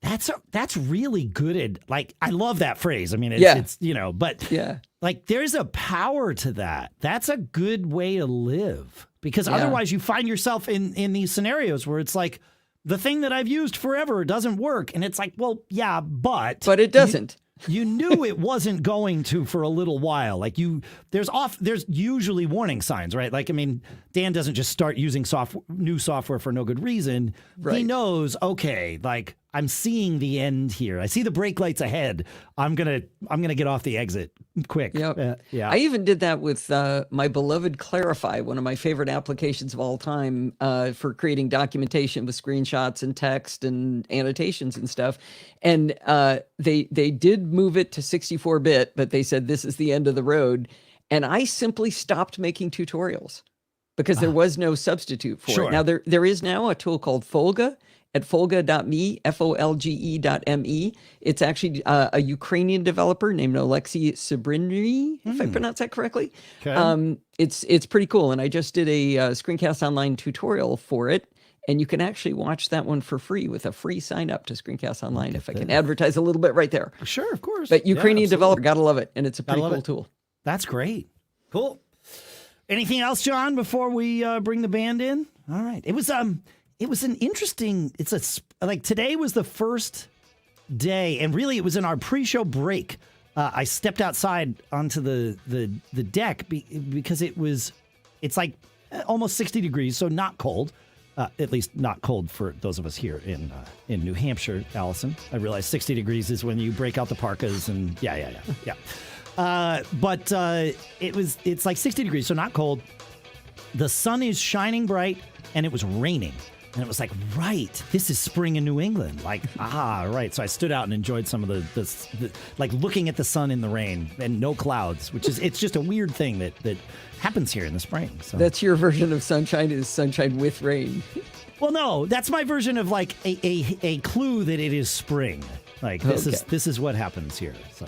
That's really good. I love that phrase. I mean, it's but yeah, there's a power to that. That's a good way to live, because otherwise you find yourself in these scenarios where it's like, the thing that I've used forever doesn't work. And it's like, well, yeah, but it doesn't. You knew it wasn't going to for a little while. There's usually warning signs, right? Dan doesn't just start using new software for no good reason. Right. He knows, okay, I'm seeing the end here. I see the brake lights ahead. I'm gonna get off the exit quick. Yep. Yeah. I even did that with my beloved Clarify, one of my favorite applications of all time, for creating documentation with screenshots and text and annotations and stuff. And they did move it to 64-bit, but they said this is the end of the road. And I simply stopped making tutorials because there was no substitute for it. Now there is now a tool called Folga at folga.me, folge.me. It's actually a Ukrainian developer named Alexei Sabrinny, if I pronounce that correctly. Okay. It's pretty cool. And I just did a Screencast Online tutorial for it. And you can actually watch that one for free with a free sign up to Screencast Online, if I can advertise a little bit right there. Sure, of course. But Ukrainian developer, gotta love it. And it's a pretty cool tool. That's great. Cool. Anything else, John, before we bring the band in? All right. It was an interesting, today was the first day, and really it was in our pre-show break. I stepped outside onto the deck because it's like almost 60 degrees, so not cold. At least not cold for those of us here in New Hampshire, Allison. I realize 60 degrees is when you break out the parkas and yeah. But it's like 60 degrees, so not cold. The sun is shining bright, and it was raining. And it was like, right, this is spring in New England. Right. So I stood out and enjoyed some of the looking at the sun in the rain and no clouds, it's just a weird thing that happens here in the spring. So that's your version of sunshine, is sunshine with rain. Well, no, that's my version of a clue that it is spring. This is what happens here. So,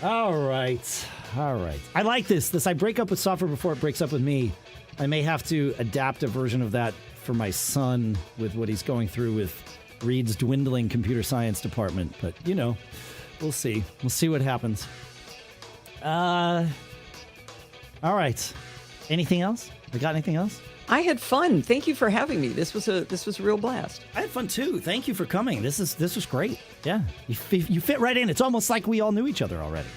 all right. I like this. I break up with software before it breaks up with me. I may have to adapt a version of that for my son with what he's going through with Reed's dwindling computer science department. But, we'll see. We'll see what happens. All right. Anything else? I got anything else? I had fun. Thank you for having me. This was a real blast. I had fun too. Thank you for coming. This was great. Yeah, you fit right in. It's almost like we all knew each other already.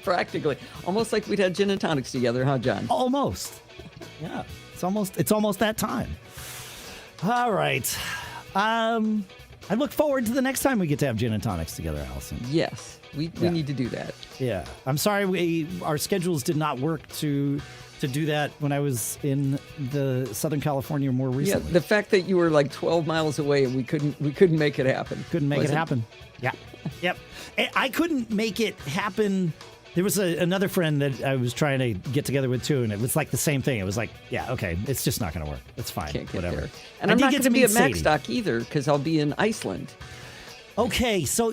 Practically, almost like we'd had gin and tonics together, huh, John? Almost. Yeah, it's almost that time. All right. I look forward to the next time we get to have gin and tonics together, Allison. Yes, we need to do that. Yeah, I'm sorry our schedules did not work to do that when I was in the Southern California more recently. Yeah, the fact that you were like 12 miles away and we couldn't make it happen. Couldn't make it happen. Yeah. Yep. I couldn't make it happen. There was another friend that I was trying to get together with too, and it was like the same thing. It was like, yeah, okay, it's just not going to work. It's fine. Can't get whatever. there. And I'm not going to be at MacStock either because I'll be in Iceland. Okay, so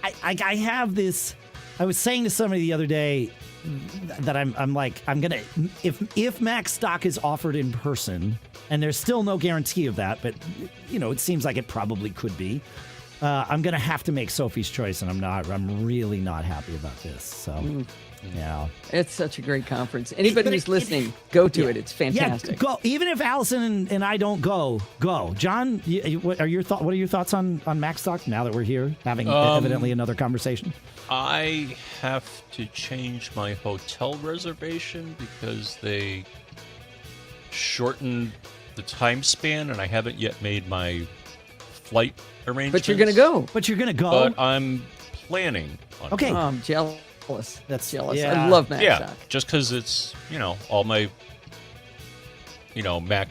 I have this. I was saying to somebody the other day that I'm gonna, if MacStock is offered in person, and there's still no guarantee of that, but it seems like it probably could be. I'm gonna have to make Sophie's choice, and I'm really not happy about this. So, yeah, it's such a great conference. Anybody who's listening, go to it. It's fantastic. Yeah, go. Even if Allison and I don't go. John, what are your thoughts on MacStock now that we're here having evidently another conversation? I have to change my hotel reservation because they shortened the time span, and I haven't yet made my flight arrangements. But you're going to go. But I'm planning on I'm jealous. jealous. That's jealous. yeah. I love Mac Yeah, Stock. just because it's, all my, Mac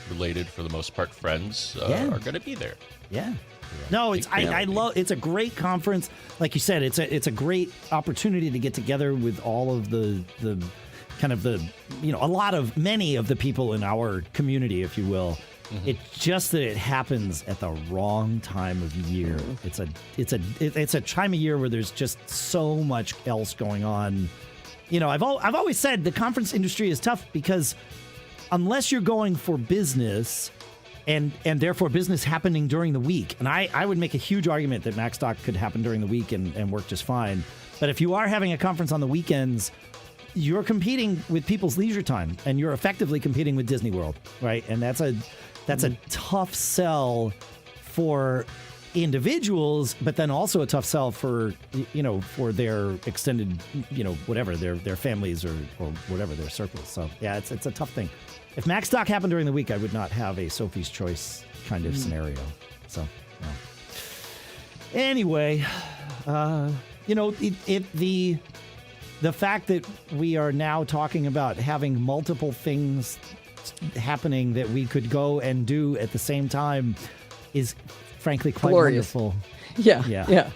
related, for the most part, friends are going to be there. Yeah. No, I love. It's a great conference. Like you said, it's a great opportunity to get together with all of the kind of many of the people in our community, if you will. Mm-hmm. It's just that it happens at the wrong time of year. Mm-hmm. It's a time of year where there's just so much else going on. I've always said the conference industry is tough because unless you're going for business. And therefore business happening during the week. And I would make a huge argument that Mac Stock could happen during the week and work just fine. But if you are having a conference on the weekends, you're competing with people's leisure time, and you're effectively competing with Disney World, right? And that's a tough sell for individuals, but then also a tough sell for their extended, whatever, their families or whatever, their circles. So yeah, it's a tough thing. If Mac Stock happened during the week, I would not have a Sophie's Choice kind of scenario. So, anyway, the fact that we are now talking about having multiple things happening that we could go and do at the same time is frankly quite glorious. Wonderful. Yeah.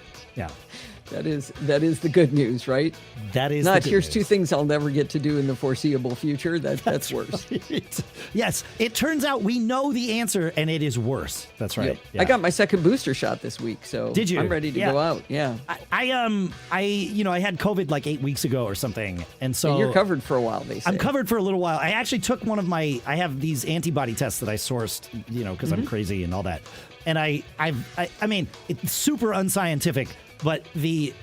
That is the good news, right? That is not the good here's news. 2 things I'll never get to do in the foreseeable future. That's worse. Right. Yes, it turns out we know the answer, and it is worse. That's right. Yep. Yeah. I got my second booster shot this week, so Did you? I'm ready to go out. Yeah. I had COVID like 8 weeks ago or something, and so And you're covered for a while. They say I'm covered for a little while. I actually took I have these antibody tests that I sourced, because I'm crazy and all that, and I mean, it's super unscientific. But the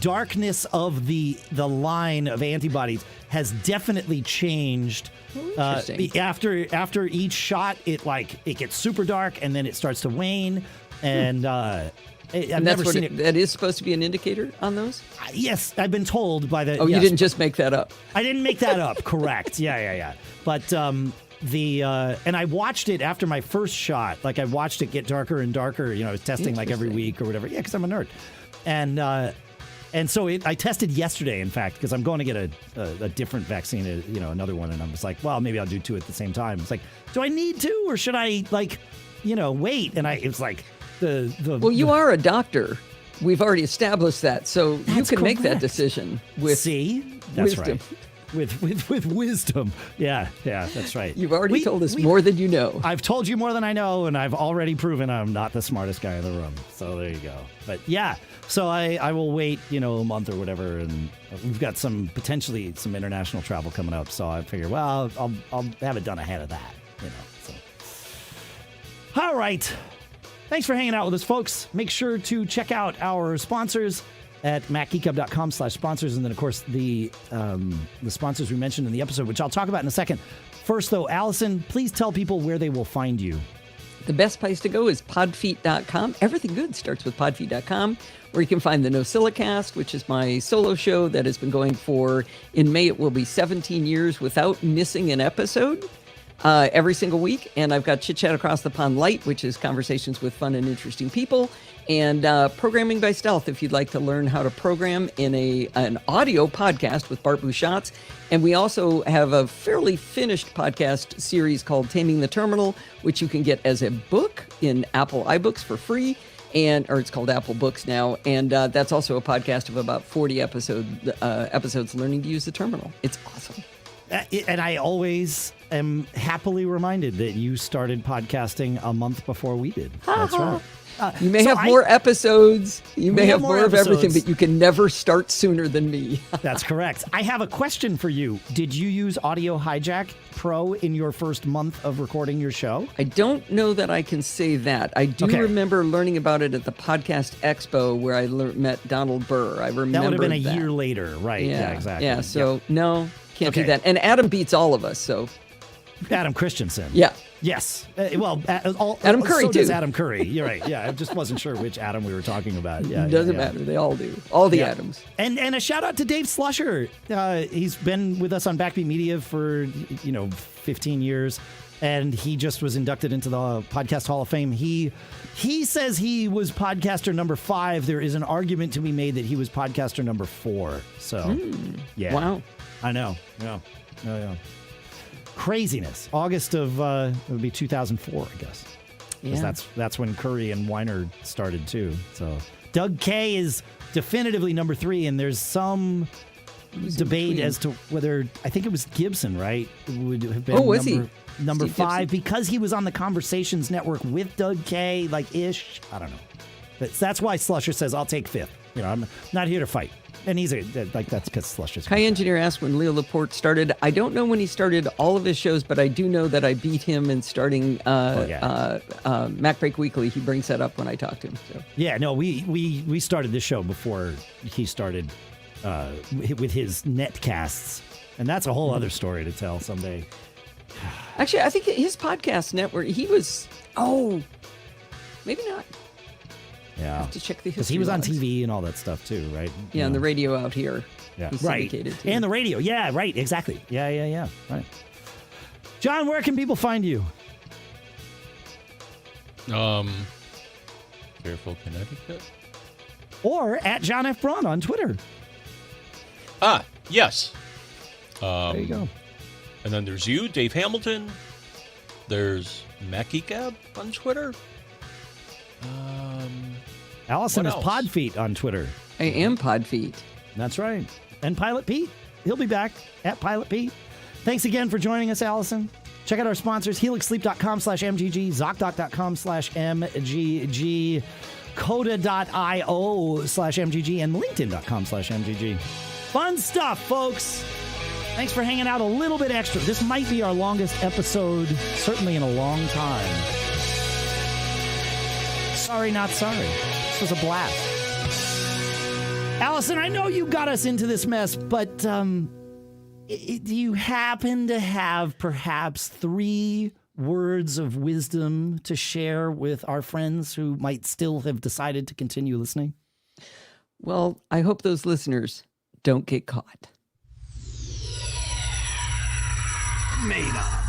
darkness of the line of antibodies has definitely changed. After each shot, it gets super dark and then it starts to wane. And I've never seen it. That is supposed to be an indicator on those? Yes, I've been told by the. Oh, you didn't just make that up. I didn't make that up. Correct. Yeah. But and I watched it after my first shot. Like I watched it get darker and darker. I was testing like every week or whatever. Yeah, because I'm a nerd. And so I tested yesterday, in fact, because I'm going to get a different vaccine, another one. And I'm just like, well, maybe I'll do 2 at the same time. It's like, do I need to, or should I wait? And it's like Well, you are a doctor. We've already established that. So you can make that correct. decision with That's wisdom. right. With wisdom. Yeah, that's right. You've already told us more than you know. I've told you more than I know, and I've already proven I'm not the smartest guy in the room. So there you go. But yeah, so I will wait, a month or whatever, and we've got potentially some international travel coming up. So I figure, well, I'll have it done ahead of that, So all right. Thanks for hanging out with us, folks. Make sure to check out our sponsors at macgeekgab.com/sponsors. And then, of course, the sponsors we mentioned in the episode, which I'll talk about in a second. First, though, Allison, please tell people where they will find you. The best place to go is podfeet.com. Everything good starts with podfeet.com, where you can find the NosillaCast, which is my solo show that has been going in May, it will be 17 years without missing an episode. Every single week. And I've got Chit Chat Across the Pond Light, which is conversations with fun and interesting people, and Programming by Stealth, if you'd like to learn how to program in an audio podcast with Bart Bouchatz. And we also have a fairly finished podcast series called Taming the Terminal, which you can get as a book in Apple iBooks for free, or it's called Apple Books now. And that's also a podcast of about 40 episodes learning to use the terminal. It's awesome. And I always am happily reminded that you started podcasting a month before we did. That's right. You may have more episodes. You may have more of everything, but you can never start sooner than me. That's correct. I have a question for you. Did you use Audio Hijack Pro in your first month of recording your show? I don't know that I can say that. I do remember learning about it at the Podcast Expo where I met Donald Burr. I remember that would have been a year later, right? Yeah, exactly. Yeah, so no, can't do that. And Adam beats all of us, so. Adam Christensen. Yeah. Yes. Adam Curry, so does too. Adam Curry. You're right. Yeah, I just wasn't sure which Adam we were talking about. Yeah, Doesn't matter. They all do. All the Adams. And a shout out to Dave Slusher. He's been with us on Backbeat Media for 15 years, and he just was inducted into the Podcast Hall of Fame. He says he was podcaster number 5. There is an argument to be made that he was podcaster number 4. So, yeah. Wow. I know. Yeah. Craziness. August of it would be 2004, I guess. Yeah. That's when Curry and Weiner started too. So Doug K is definitively number 3, and there's some debate as to whether, I think it was Gibson, right? Would have been number Steve 5 Gibson? because he was on the Conversations Network with Doug K, ish. I don't know. But that's why Slusher says I'll take 5th. I'm not here to fight. And he's that's because Slusher's. Kai Engineer asked when Leo Laporte started. I don't know when he started all of his shows, but I do know that I beat him in starting Mac Break Weekly. He brings that up when I talk to him. So. Yeah, no, we started this show before he started with his netcasts, and that's a whole other story to tell someday. Actually, I think his podcast network. He was. Maybe not. Yeah, I have to check the history. Because he was on logs. TV and all that stuff too, right? Yeah, and the radio out here. Yeah, He's right. syndicated too. And the radio. Yeah, right. Exactly. Yeah. Right. John, where can people find you? Fairfield, Connecticut. Or at John F. Braun on Twitter. Yes. There you go. And then there's you, Dave Hamilton. There's Geek Gab on Twitter. Allison is what else? Podfeet on Twitter. I am Podfeet. That's right. And Pilot Pete. He'll be back at Pilot Pete. Thanks again for joining us, Allison. Check out our sponsors, helixsleep.com/MGG, Zocdoc.com/MGG, Coda.io/MGG, and LinkedIn.com/MGG. Fun stuff, folks. Thanks for hanging out a little bit extra. This might be our longest episode, certainly in a long time. Sorry, not sorry. This was a blast. Allison, I know you got us into this mess, but do you happen to have perhaps 3 words of wisdom to share with our friends who might still have decided to continue listening? Well, I hope those listeners don't get caught. Made up.